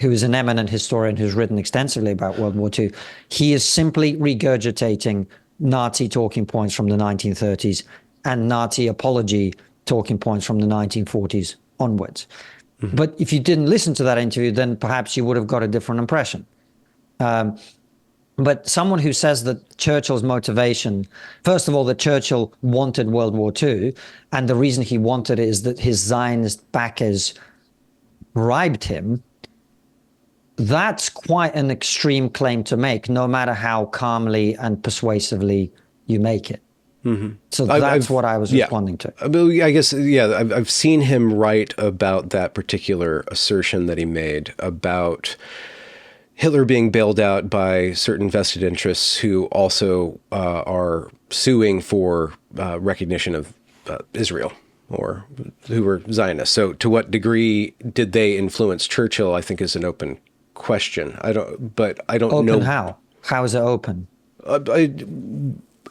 who is an eminent historian who's written extensively about World War II, he is simply regurgitating Nazi talking points from the 1930s and Nazi apology talking points from the 1940s onwards. But if you didn't listen to that interview, then perhaps you would have got a different impression. But someone who says that Churchill's motivation, first of all, that Churchill wanted World War II, and the reason he wanted it is that his Zionist backers bribed him, that's quite an extreme claim to make, no matter how calmly and persuasively you make it. So that's what I was responding to. I guess, I've seen him write about that particular assertion that he made about Hitler being bailed out by certain vested interests who also are suing for recognition of Israel, or who were Zionists. So to what degree did they influence Churchill, I think, is an open question. I don't know. Open how? How is it open?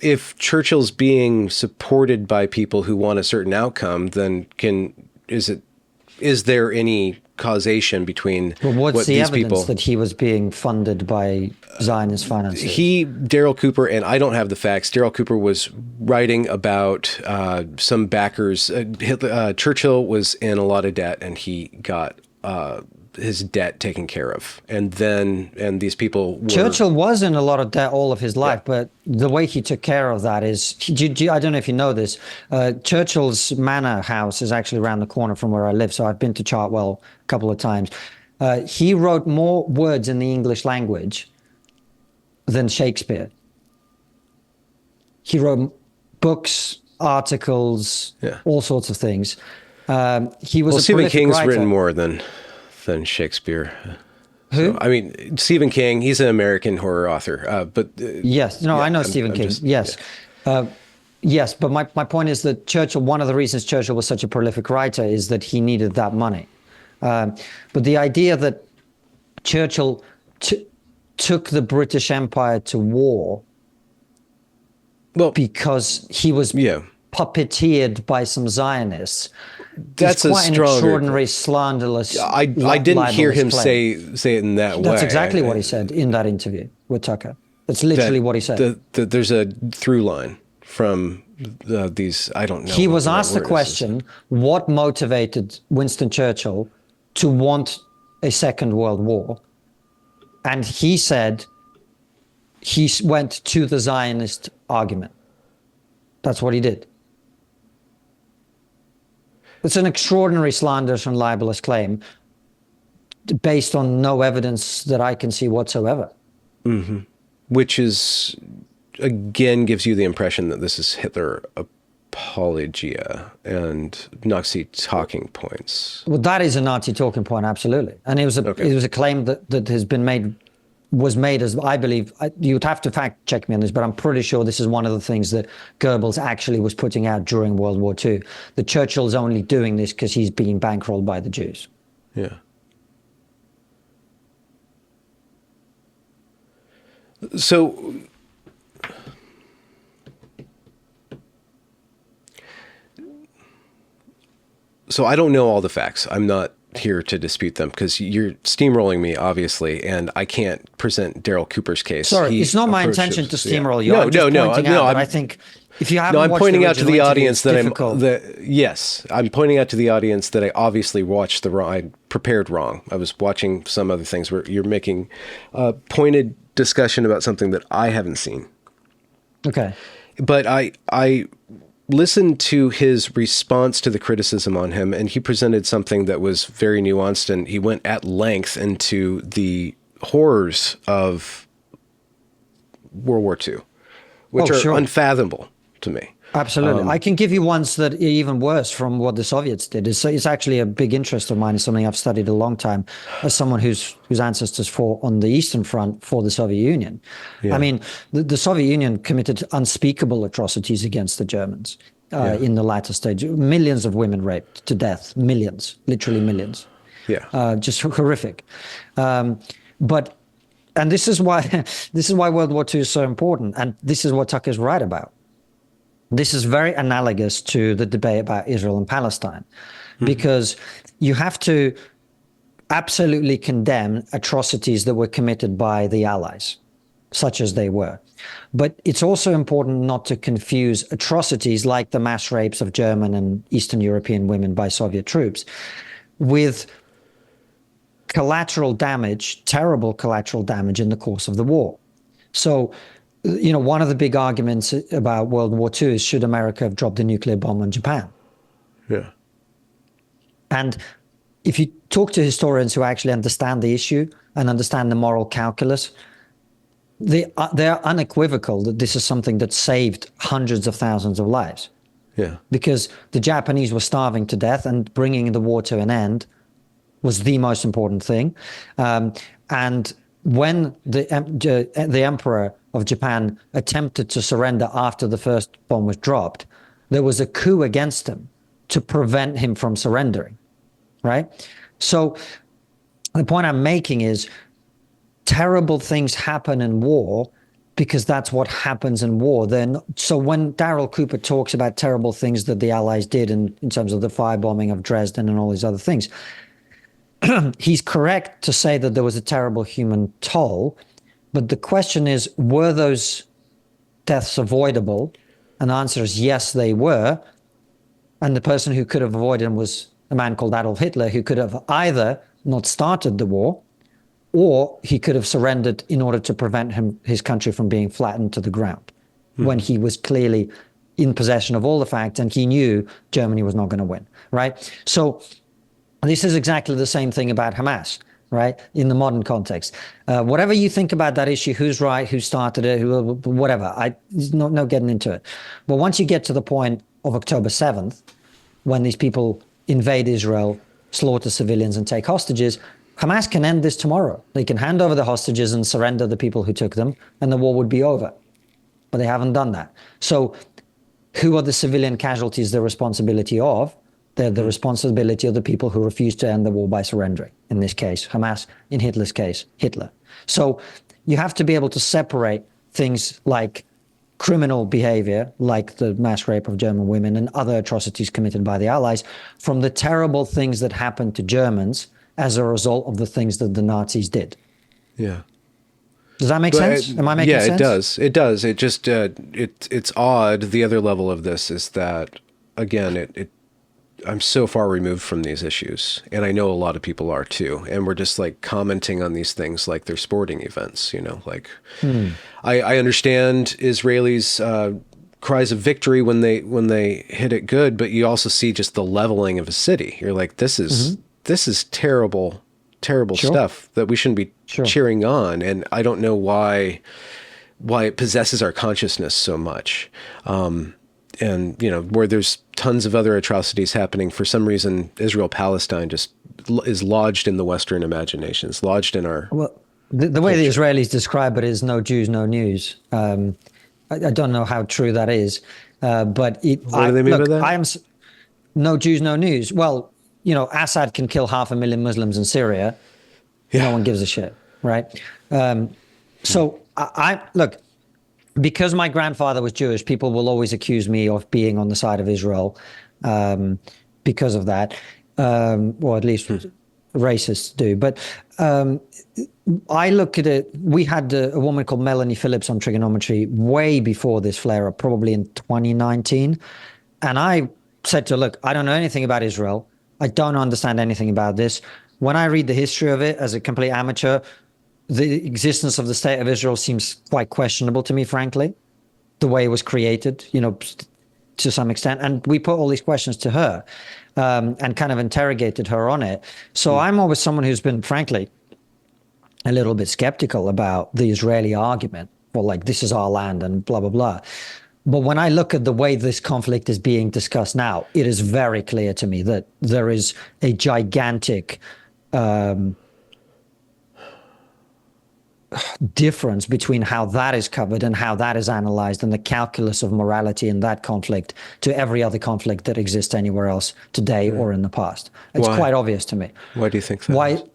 If Churchill's being supported by people who want a certain outcome, then is there any causation between But what's what the these evidence people. that he was being funded by Zionist financiers? Daryl Cooper, and I don't have the facts. Daryl Cooper was writing about some backers. Churchill was in a lot of debt, and he got his debt taken care of. And these people were... Churchill was in a lot of debt all of his life, but the way he took care of that is, I don't know if you know this, Churchill's manor house is actually around the corner from where I live, so I've been to Chartwell a couple of times. He wrote more words in the English language than Shakespeare. He wrote books, articles, all sorts of things. He was a Stephen prolific King's writer. written more than Shakespeare. Who? So, I mean, Stephen King, he's an American horror author, but... Yes, no, I know Stephen King, yes. Yes, but my point is that Churchill, one of the reasons Churchill was such a prolific writer is that he needed that money. But the idea that Churchill took the British Empire to war because he was puppeteered by some Zionists, that's quite a strong, an extraordinary, slanderous. I didn't hear him say it in that way. That's exactly what he said in that interview with Tucker. That's literally what he said. There's a through line from these. I don't know. He was asked the question: what motivated Winston Churchill to want a Second World War? And he said he went to the Zionist argument. That's what he did. It's an extraordinary slanderous and libelous claim based on no evidence that I can see whatsoever. Mm-hmm. Which is, again, gives you the impression that this is Hitler apologia and Nazi talking points. Well, that is a Nazi talking point, absolutely. And it was a claim that has been was made as, I believe, you'd have to fact check me on this, but I'm pretty sure this is one of the things that Goebbels actually was putting out during World War II. That Churchill's only doing this because he's being bankrolled by the Jews. Yeah. So I don't know all the facts. I'm not here to dispute them because you're steamrolling me, obviously, and I can't present Daryl Cooper's case. Sorry, it's not my intention to steamroll you. No. I think if you haven't I'm watched pointing the out to the original audience that interview, yes, I'm pointing out to the audience that I obviously watched I prepared wrong. I was watching some other things where you're making pointed discussion about something that I haven't seen. Okay. But I listened to his response to the criticism on him, and he presented something that was very nuanced, and he went at length into the horrors of World War II, which are unfathomable to me. Absolutely. I can give you ones that are even worse from what the Soviets did. It's actually a big interest of mine. It's something I've studied a long time as someone whose ancestors fought on the Eastern Front for the Soviet Union. Yeah. I mean, the Soviet Union committed unspeakable atrocities against the Germans in the latter stage. Millions of women raped to death. Millions, literally millions. Yeah. Just horrific. And this is why World War II is so important. And this is what Tucker's right about. This is very analogous to the debate about Israel and Palestine, because you have to absolutely condemn atrocities that were committed by the Allies, such as they were. But it's also important not to confuse atrocities like the mass rapes of German and Eastern European women by Soviet troops with collateral damage, terrible collateral damage in the course of the war. So, one of the big arguments about World War II is, should America have dropped a nuclear bomb on Japan? Yeah. And if you talk to historians who actually understand the issue and understand the moral calculus, they're unequivocal that this is something that saved hundreds of thousands of lives. Yeah. Because the Japanese were starving to death, and bringing the war to an end was the most important thing. And when the emperor of Japan attempted to surrender after the first bomb was dropped, there was a coup against him to prevent him from surrendering, right? So the point I'm making is, terrible things happen in war because that's what happens in war. So when Daryl Cooper talks about terrible things that the Allies did in terms of the firebombing of Dresden and all these other things, he's correct to say that there was a terrible human toll, but the question is, were those deaths avoidable? And the answer is yes, they were. And the person who could have avoided them was a man called Adolf Hitler, who could have either not started the war, or he could have surrendered in order to prevent his country from being flattened to the ground, when he was clearly in possession of all the facts and he knew Germany was not going to win, right? So this is exactly the same thing about Hamas, right? In the modern context. Whatever you think about that issue, who's right, who started it, whatever, there's no getting into it. But once you get to the point of October 7th, when these people invade Israel, slaughter civilians and take hostages, Hamas can end this tomorrow. They can hand over the hostages and surrender the people who took them, and the war would be over. But they haven't done that. So who are the civilian casualties the responsibility of? They're the responsibility of the people who refused to end the war by surrendering. In this case, Hamas. In Hitler's case, Hitler. So you have to be able to separate things like criminal behavior, like the mass rape of German women and other atrocities committed by the Allies, from the terrible things that happened to Germans as a result of the things that the Nazis did. Yeah. Does that make sense? Am I making sense? Yeah, it does. It does. It just, it's odd. The other level of this is that, again, I'm so far removed from these issues, and I know a lot of people are too. And we're just like commenting on these things like they're sporting events, like I understand Israelis' cries of victory when they hit it good, but you also see just the leveling of a city. You're like, this is terrible stuff that we shouldn't be cheering on. And I don't know why it possesses our consciousness so much. And, where there's tons of other atrocities happening, for some reason, Israel-Palestine just is lodged in the Western imagination. It's lodged in our the way the Israelis describe it is no Jews, no news. I don't know how true that is, but what do they mean by that? No Jews, no news. Well, Assad can kill 500,000 Muslims in Syria. Yeah. No one gives a shit, right? So I look, because my grandfather was Jewish, people will always accuse me of being on the side of Israel because of that, or at least racists do. But I look at it, we had a woman called Melanie Phillips on trigonometry way before this flare-up, probably in 2019. And I said to her, look, I don't know anything about Israel. I don't understand anything about this. When I read the history of it as a complete amateur, the existence of the state of Israel seems quite questionable to me, frankly, the way it was created, to some extent. And we put all these questions to her and kind of interrogated her on it. So I'm always someone who's been, frankly, a little bit skeptical about the Israeli argument, well, like, this is our land and blah, blah, blah. But when I look at the way this conflict is being discussed now, it is very clear to me that there is a gigantic difference between how that is covered and how that is analyzed, and the calculus of morality in that conflict to every other conflict that exists anywhere else today or in the past. It's quite obvious to me. Why do you think that?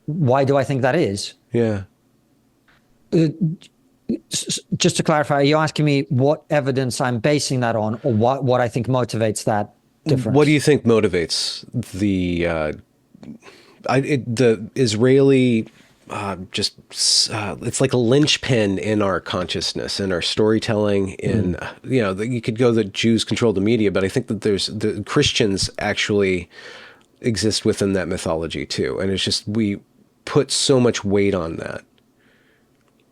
Why do I think that is? Yeah. Just to clarify, are you asking me what evidence I'm basing that on, or what I think motivates that difference? What do you think motivates the Israeli it's like a linchpin in our consciousness, in our storytelling, in you could go the Jews control the media, but I think that the Christians actually exist within that mythology too, and it's just we put so much weight on that.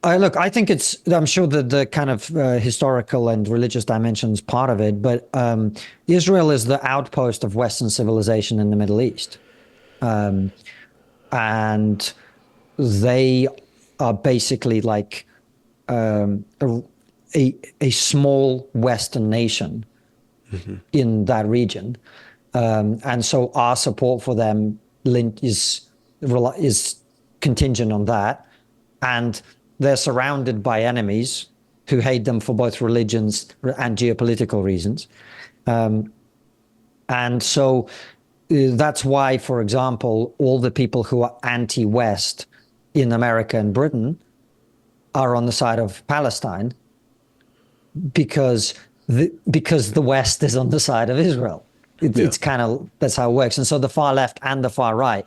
Look, I think I'm sure that the kind of historical and religious dimensions part of it, but Israel is the outpost of Western civilization in the Middle East. And they are basically like a small Western nation in that region. And so our support for them is contingent on that. And they're surrounded by enemies who hate them for both religions and geopolitical reasons. And so that's why, for example, all the people who are anti-West in America and Britain are on the side of Palestine, because the West is on the side of Israel. It's kind of, that's how it works. And so the far left and the far right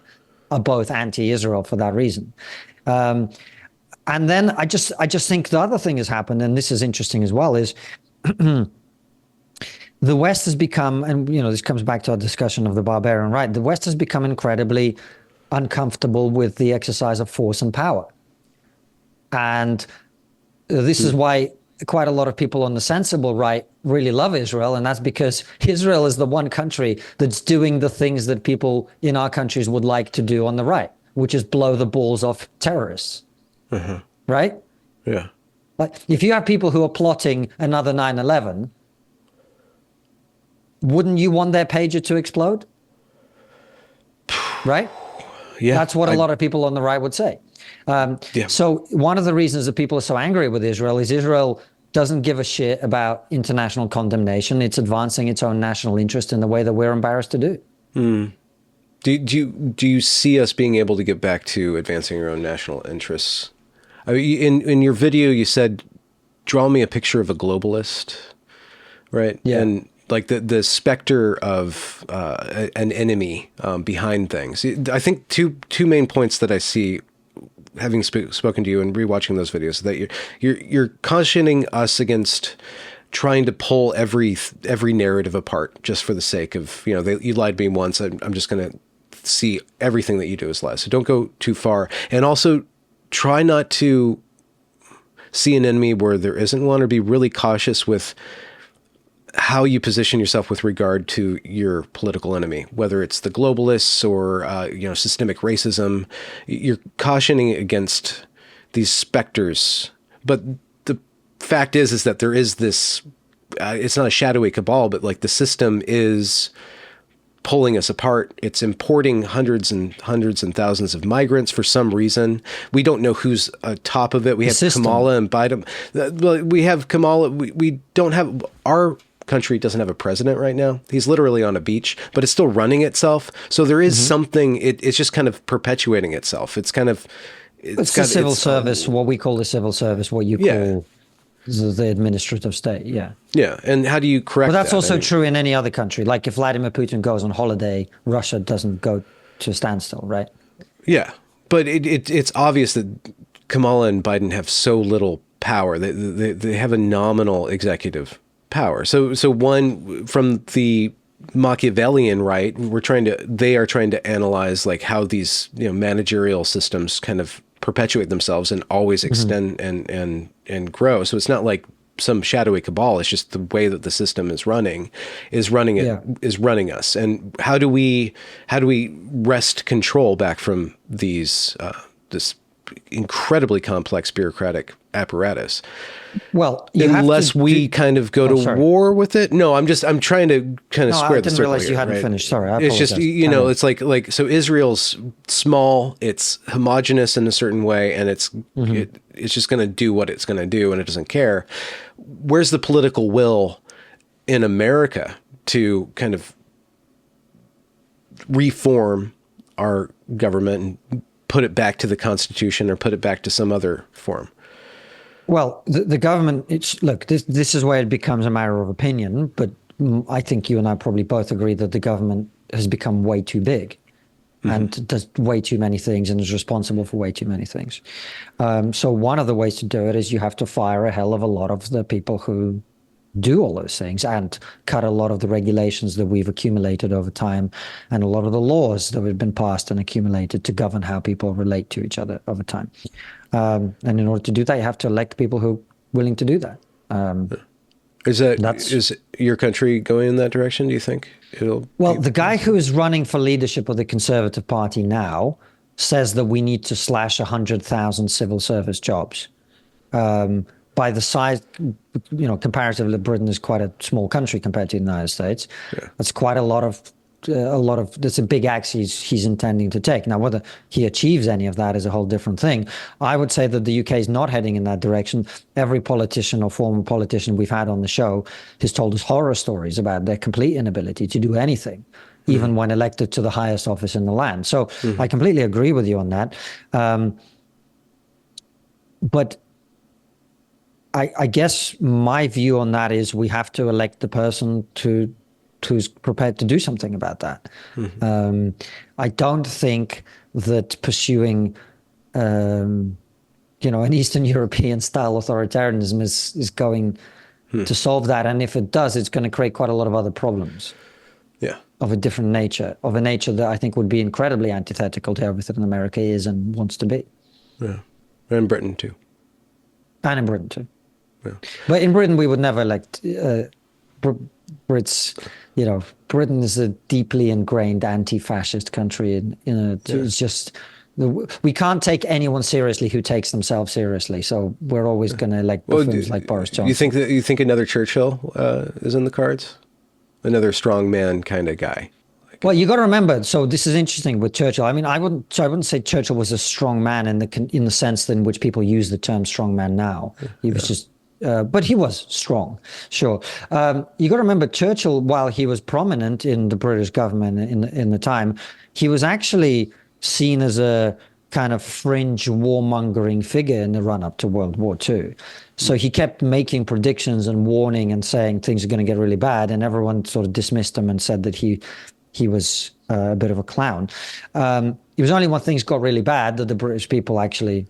are both anti-Israel for that reason. And then I just think the other thing has happened, and this is interesting as well, is the West has become, and this comes back to our discussion of the barbarian right, the West has become incredibly uncomfortable with the exercise of force and power. And this is why quite a lot of people on the sensible right really love Israel, and that's because Israel is the one country that's doing the things that people in our countries would like to do on the right, which is blow the balls off terrorists. Right? Yeah. Like, if you have people who are plotting another 9/11, wouldn't you want their pager to explode? Right? Yeah. That's what a lot of people on the right would say. So one of the reasons that people are so angry with Israel is Israel doesn't give a shit about international condemnation. It's advancing its own national interest in the way that we're embarrassed to do. Do you see us being able to get back to advancing our own national interests? I mean, in your video, you said, draw me a picture of a globalist, right? Yeah. And like the specter of an enemy behind things. I think two main points that I see, having spoken to you and rewatching those videos, that you're cautioning us against trying to pull every narrative apart just for the sake of, you lied to me once, I'm just going to see everything that you do as lies. So don't go too far. And also try not to see an enemy where there isn't one, or be really cautious with how you position yourself with regard to your political enemy, whether it's the globalists or, systemic racism. You're cautioning against these specters. But the fact is that there is this, it's not a shadowy cabal, but like the system is pulling us apart. It's importing hundreds and thousands of migrants for some reason. We don't know who's atop of it. We have Kamala and Biden. We have Kamala. We don't have, our country doesn't have a president right now. He's literally on a beach, but it's still running itself. So there is something, it's just kind of perpetuating itself. It's kind of, it's the civil service, what we call the civil service, what you call the administrative state. Yeah. Yeah. And how do you correct that? Well, that's also true in any other country. Like if Vladimir Putin goes on holiday, Russia doesn't go to a standstill, right? Yeah. But it's obvious that Kamala and Biden have so little power. They have a nominal executive power. So one, from the Machiavellian right, they are trying to analyze like how these managerial systems kind of perpetuate themselves and always extend and grow. So it's not like some shadowy cabal. It's just the way that the system is running us. And how do we wrest control back from these this incredibly complex bureaucratic apparatus? Well, unless we kind of go to war with it. No, I'm trying to kind of square the circle. I didn't realize you hadn't finished. Sorry, I apologize. It's just, it's like so Israel's small, it's homogenous in a certain way, and it's just going to do what it's going to do, and it doesn't care. Where's the political will in America to kind of reform our government and put it back to the Constitution or put it back to some other form? Well, the government, this is where it becomes a matter of opinion, but I think you and I probably both agree that the government has become way too big and does way too many things and is responsible for way too many things. So one of the ways to do it is you have to fire a hell of a lot of the people who do all those things and cut a lot of the regulations that we've accumulated over time and a lot of the laws that have been passed and accumulated to govern how people relate to each other over time. And in order to do that, you have to elect people who are willing to do that. Is your country going in that direction, do you think? The guy who is running for leadership of the Conservative Party now says that we need to slash 100,000 civil service jobs. By the size, comparatively, Britain is quite a small country compared to the United States. Yeah. That's quite a lot of, that's a big axe he's intending to take. Now, whether he achieves any of that is a whole different thing. I would say that the UK is not heading in that direction. Every politician or former politician we've had on the show has told us horror stories about their complete inability to do anything, even when elected to the highest office in the land. So I completely agree with you on that. But I guess my view on that is we have to elect the person who's prepared to do something about that. I don't think that pursuing, an Eastern European style authoritarianism is going to solve that. And if it does, it's going to create quite a lot of other problems. Yeah. Of a different nature, of a nature that I think would be incredibly antithetical to everything America is and wants to be. Yeah. And Britain too. And in Britain too. Yeah. But in Britain, we would never Brits, Britain is a deeply ingrained anti-fascist country. It's just, we can't take anyone seriously who takes themselves seriously. So we're always going to like buffoons like Boris Johnson. You think another Churchill is in the cards? Another strong man kind of guy. Well, you got to remember. So this is interesting with Churchill. I mean, I wouldn't say Churchill was a strong man in the sense in which people use the term strong man now. He was just, but he was strong, sure. You got to remember Churchill, while he was prominent in the British government in the time, he was actually seen as a kind of fringe warmongering figure in the run-up to World War II. So he kept making predictions and warning and saying things are going to get really bad, and everyone sort of dismissed him and said that he was a bit of a clown. It was only when things got really bad that the British people actually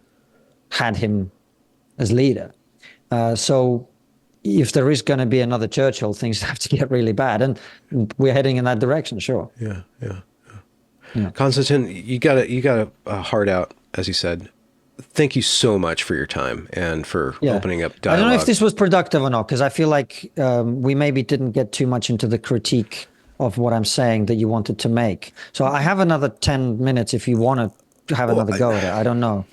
had him as leader. So if there is going to be another Churchill, things have to get really bad, and we're heading in that direction, sure. Yeah. Konstantin, you got a heart out, as you said. Thank you so much for your time and for opening up dialogue. I don't know if this was productive or not, because I feel like we maybe didn't get too much into the critique of what I'm saying that you wanted to make. So I have another 10 minutes if you want to have another go at it. I don't know.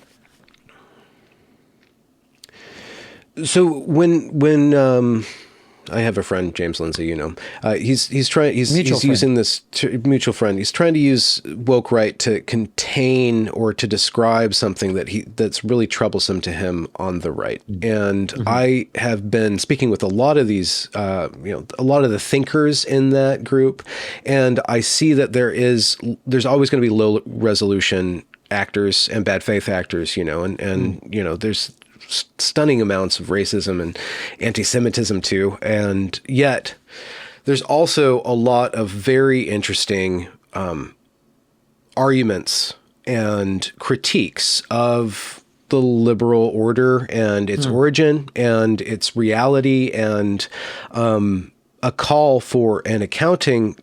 So when I have a friend, James Lindsay, he's using this mutual friend. He's trying to use woke right to contain or to describe something that's really troublesome to him on the right. And I have been speaking with a lot of these, a lot of the thinkers in that group, and I see that there's always going to be low resolution actors and bad faith actors, and there's stunning amounts of racism and anti-Semitism too. And yet there's also a lot of very interesting arguments and critiques of the liberal order and its origin and its reality, and a call for an accounting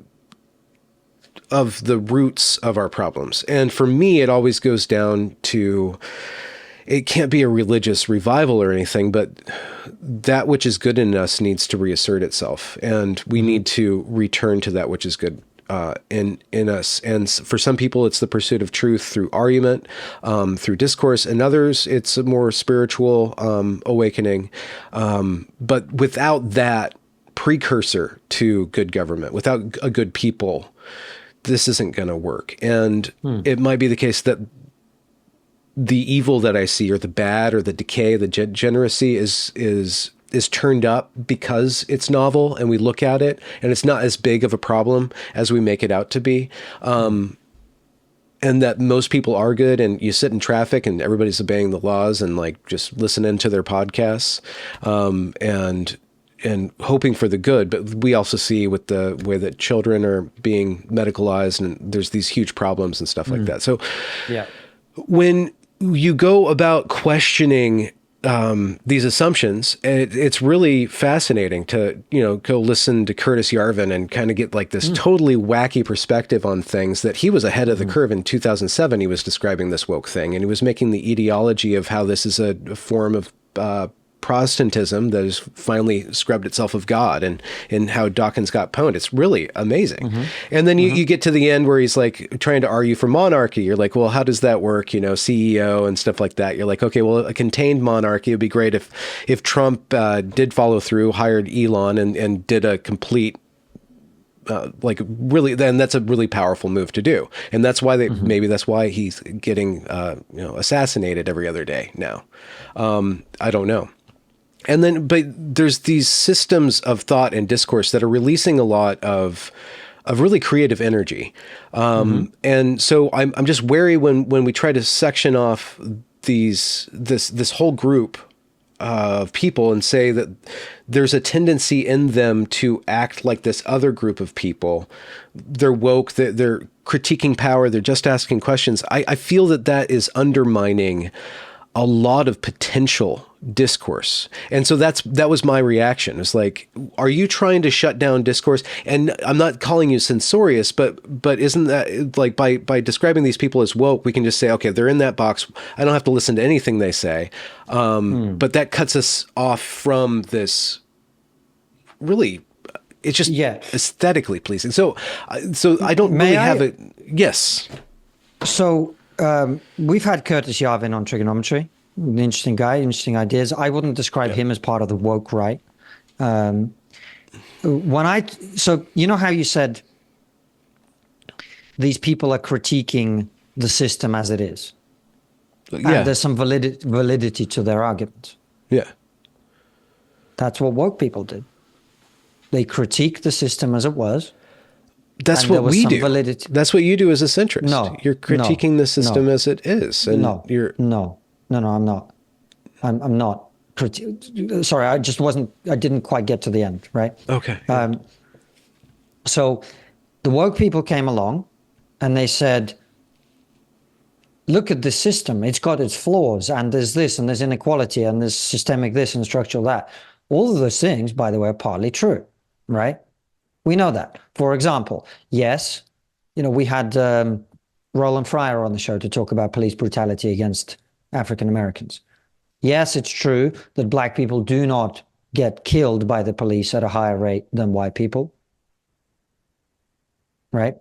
of the roots of our problems. And for me, it always goes down to, it can't be a religious revival or anything, but that which is good in us needs to reassert itself. And we need to return to that which is good in us. And for some people, it's the pursuit of truth through argument, through discourse. And others, it's a more spiritual awakening. But without that precursor to good government, without a good people, this isn't going to work. And it might be the case that the evil that I see, or the bad, or the decay, the degeneracy is turned up because it's novel and we look at it and it's not as big of a problem as we make it out to be. And that most people are good, and you sit in traffic and everybody's obeying the laws and like just listening to their podcasts, and hoping for the good. But we also see with the way that children are being medicalized, and there's these huge problems and stuff like that. So when you go about questioning these assumptions, it's really fascinating to, go listen to Curtis Yarvin and kind of get like this totally wacky perspective on things, that he was ahead of the curve. In 2007, he was describing this woke thing, and he was making the etiology of how this is a form of Protestantism that has finally scrubbed itself of God, and how Dawkins got pwned. It's really amazing. And then you get to the end where he's like trying to argue for monarchy. You're like, well, how does that work? CEO and stuff like that. You're like, okay, well, a contained monarchy would be great if Trump did follow through, hired Elon and did a complete really, then that's a really powerful move to do. And that's why maybe that's why he's getting, assassinated every other day now. I don't know. And then, but there's these systems of thought and discourse that are releasing a lot of really creative energy. And so I'm just wary when we try to section off this whole group people and say that there's a tendency in them to act like this other group of people. They're woke, they're critiquing power, they're just asking questions. I feel that that is undermining a lot of potential discourse. And so that was my reaction. It's like, are you trying to shut down discourse? And I'm not calling you censorious, but isn't that like by describing these people as woke, we can just say, okay, they're in that box. I don't have to listen to anything they say. But that cuts us off from this really, it's just aesthetically pleasing. So I don't really have it. Yes. So we've had Curtis Yarvin on trigonometry. An interesting guy, interesting ideas. I wouldn't describe him as part of the woke right. So you know how you said these people are critiquing the system as it is. Yeah. And there's some validity to their arguments. Yeah. That's what woke people did. They critique the system as it was. That's what we do. Validity. That's what you do as a centrist. No, you're critiquing the system as it is. And No, I'm not. I'm not. Sorry, I didn't quite get to the end, right? Okay. So the woke people came along and they said, look at this system. It's got its flaws, and there's this, and there's inequality, and there's systemic this and structural that. All of those things, by the way, are partly true, right? We know that. For example, yes, we had Roland Fryer on the show to talk about police brutality against African Americans. Yes, it's true that black people do not get killed by the police at a higher rate than white people, right?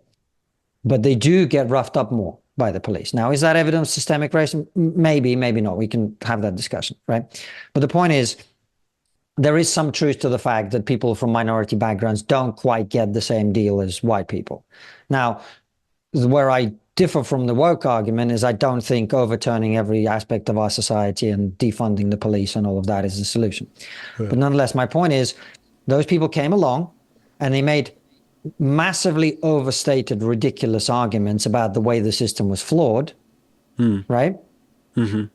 But they do get roughed up more by the police. Now, is that evidence of systemic racism? Maybe, maybe not. We can have that discussion, right? But the point is, there is some truth to the fact that people from minority backgrounds don't quite get the same deal as white people. Now, where I differ from the woke argument is I don't think overturning every aspect of our society and defunding the police and all of that is the solution. Yeah. But nonetheless, my point is those people came along and they made massively overstated, ridiculous arguments about the way the system was flawed, right? Mm-hmm.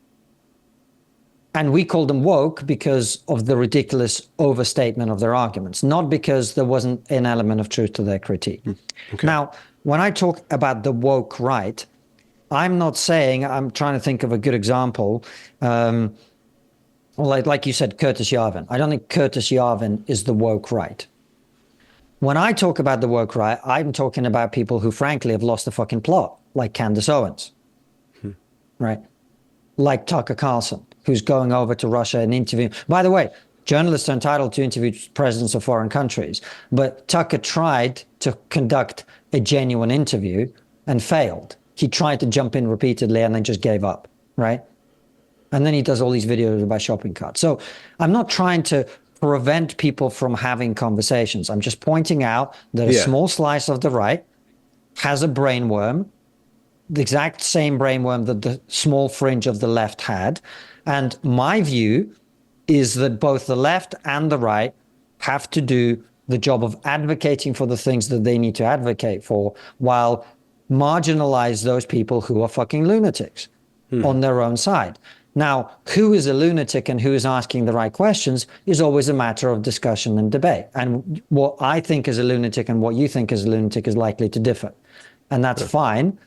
And we called them woke because of the ridiculous overstatement of their arguments, not because there wasn't an element of truth to their critique. Okay. Now, when I talk about the woke right, I'm not saying, I'm trying to think of a good example. Like you said, Curtis Yarvin. I don't think Curtis Yarvin is the woke right. When I talk about the woke right, I'm talking about people who frankly have lost the fucking plot, like Candace Owens, right? Like Tucker Carlson, who's going over to Russia and interviewing. By the way, journalists are entitled to interview presidents of foreign countries, but Tucker tried to conduct a genuine interview and failed. He tried to jump in repeatedly and then just gave up, right? And then he does all these videos about shopping carts. So I'm not trying to prevent people from having conversations. I'm just pointing out that a small slice of the right has a brainworm, the exact same brainworm that the small fringe of the left had. And my view is that both the left and the right have to do the job of advocating for the things that they need to advocate for, while marginalize those people who are fucking lunatics on their own side. Now, who is a lunatic and who is asking the right questions is always a matter of discussion and debate. And what I think is a lunatic and what you think is a lunatic is likely to differ. And that's fine.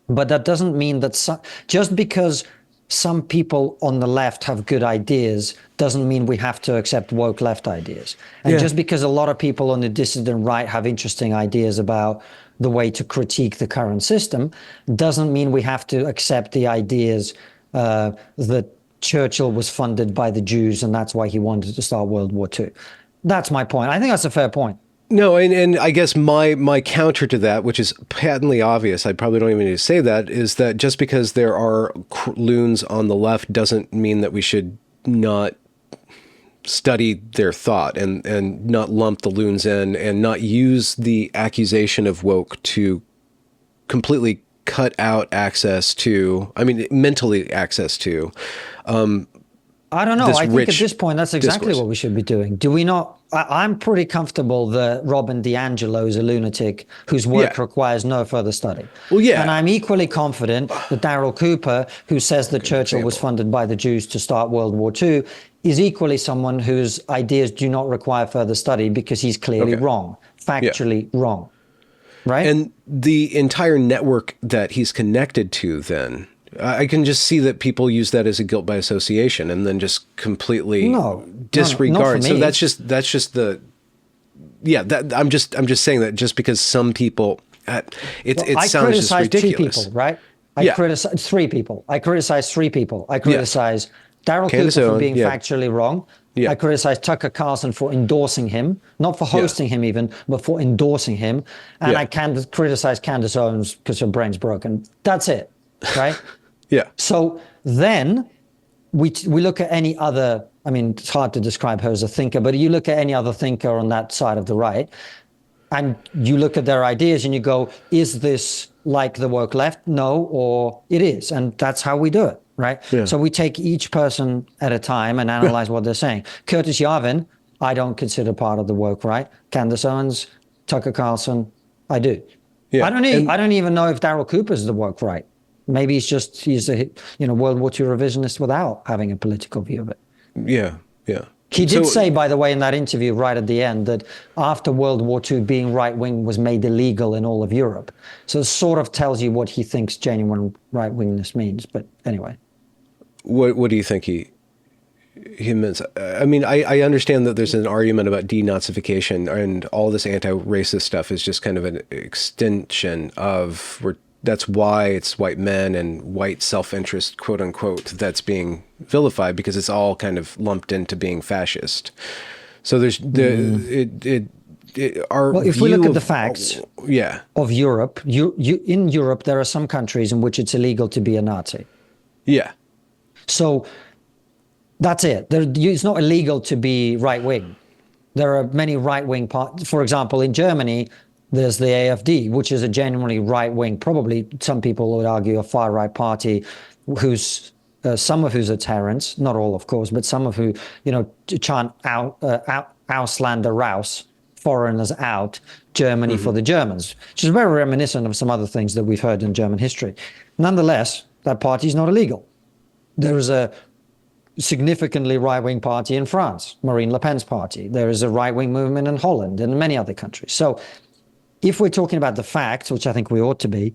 But that doesn't mean that just because some people on the left have good ideas doesn't mean we have to accept woke left ideas. And just because a lot of people on the dissident right have interesting ideas about the way to critique the current system doesn't mean we have to accept the ideas that Churchill was funded by the Jews and that's why he wanted to start World War II. That's my point. I think that's a fair point. No, and I guess my counter to that, which is patently obvious, I probably don't even need to say that, is that just because there are loons on the left doesn't mean that we should not study their thought and not lump the loons in and not use the accusation of woke to completely cut out access to, mentally access to, I don't know. this I think at rich this point, that's exactly discourse. what we should be doing. Do we not? I'm pretty comfortable that Robin DiAngelo is a lunatic whose work Yeah. requires no further study. Well, yeah. And I'm equally confident that Daryl Cooper, who says that Churchill was funded by the Jews to start World War II, is equally someone whose ideas do not require further study because he's clearly wrong, factually wrong. Right? And the entire network that he's connected to, then, I can just see that people use that as a guilt by association and then just completely disregard. not for So me. that's just the, that I'm just saying that just because some people, it sounds just ridiculous. I criticize 2 people, right? I criticize 3 people. I criticize 3 people. I criticize Daryl Cooper for being factually wrong. I criticize Tucker Carlson for endorsing him, not for hosting him even, but for endorsing him. And I can criticize Candace Owens because her brain's broken. That's it, right? So then we look at any other, I mean, it's hard to describe her as a thinker, but you look at any other thinker on that side of the right, and you look at their ideas and you go, is this like the woke left? No, or it is. And that's how we do it, right? So we take each person at a time and analyze what they're saying. Curtis Yarvin, I don't consider part of the woke right. Candace Owens, Tucker Carlson, I do. I don't even know if Daryl Cooper is the woke right. Maybe he's a World War II revisionist without having a political view of it. He did say, by the way, in that interview right at the end, that after World War II, being right-wing was made illegal in all of Europe. So it sort of tells you what he thinks genuine right-wingness means. But anyway. What do you think he means? I mean, I understand that there's an argument about denazification, and all this anti-racist stuff is just kind of an extension of that's why it's white men and white self-interest, quote unquote, that's being vilified, because it's all kind of lumped into being fascist. So there's well, if we look at the facts of Europe, in Europe, there are some countries in which it's illegal to be a Nazi. So that's it. It's not illegal to be right-wing. There are many right-wing parties. For example, in Germany, there's the AfD, which is a genuinely right-wing, probably some people would argue a far-right party, whose some of whose adherents, not all of course, but some of who, chant Ausländer raus, foreigners out, Germany for the Germans, which is very reminiscent of some other things that we've heard in German history. Nonetheless, that party is not illegal. There is a significantly right-wing party in France, Marine Le Pen's party. There is a right-wing movement in Holland and many other countries. So if we're talking about the facts, which I think we ought to be,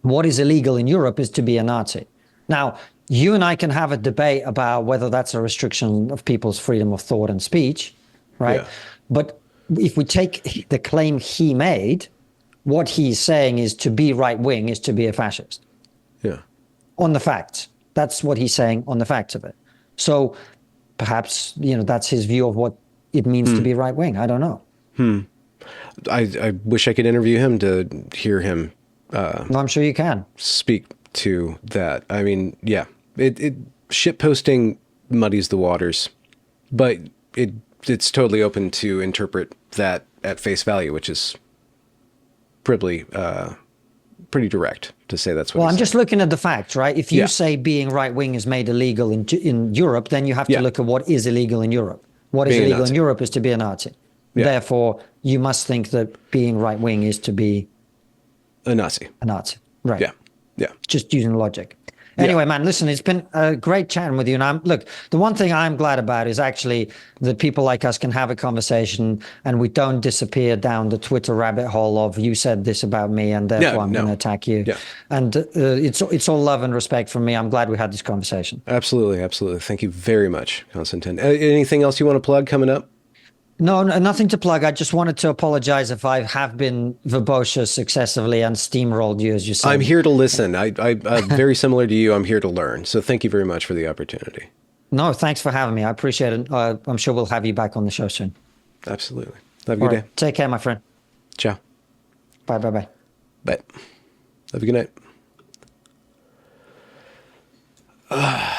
what is illegal in Europe is to be a Nazi. Now, you and I can have a debate about whether that's a restriction of people's freedom of thought and speech, right? But if we take the claim he made, what he's saying is to be right-wing is to be a fascist. On the facts. That's what he's saying on the facts of it. So perhaps, that's his view of what it means to be right-wing. I don't know. I wish I could interview him to hear him. No, I'm sure you can speak to that. I mean, it shit posting muddies the waters, but it's totally open to interpret that at face value, which is pretty direct to say that's what. Well, I'm just looking at the facts, right? If you say being right-wing is made illegal in Europe, then you have to look at what is illegal in Europe. What is illegal in Europe is to be a Nazi. Therefore, you must think that being right-wing is to be a Nazi. Right. Just using logic. Anyway, man, listen, it's been great chatting with you. And look, the one thing I'm glad about is actually that people like us can have a conversation and we don't disappear down the Twitter rabbit hole of you said this about me and therefore I'm going to attack you. And it's all love and respect from me. I'm glad we had this conversation. Absolutely. Thank you very much, Konstantin. Anything else you want to plug coming up? No, nothing to plug. I just wanted to apologize if I have been verbose excessively and steamrolled you, as you said. I'm here to listen. I'm very similar to you. I'm here to learn. So thank you very much for the opportunity. No, thanks for having me. I appreciate it. I'm sure we'll have you back on the show soon. Absolutely. Have a good day. Take care, my friend. Ciao. Bye. Bye. Have a good night.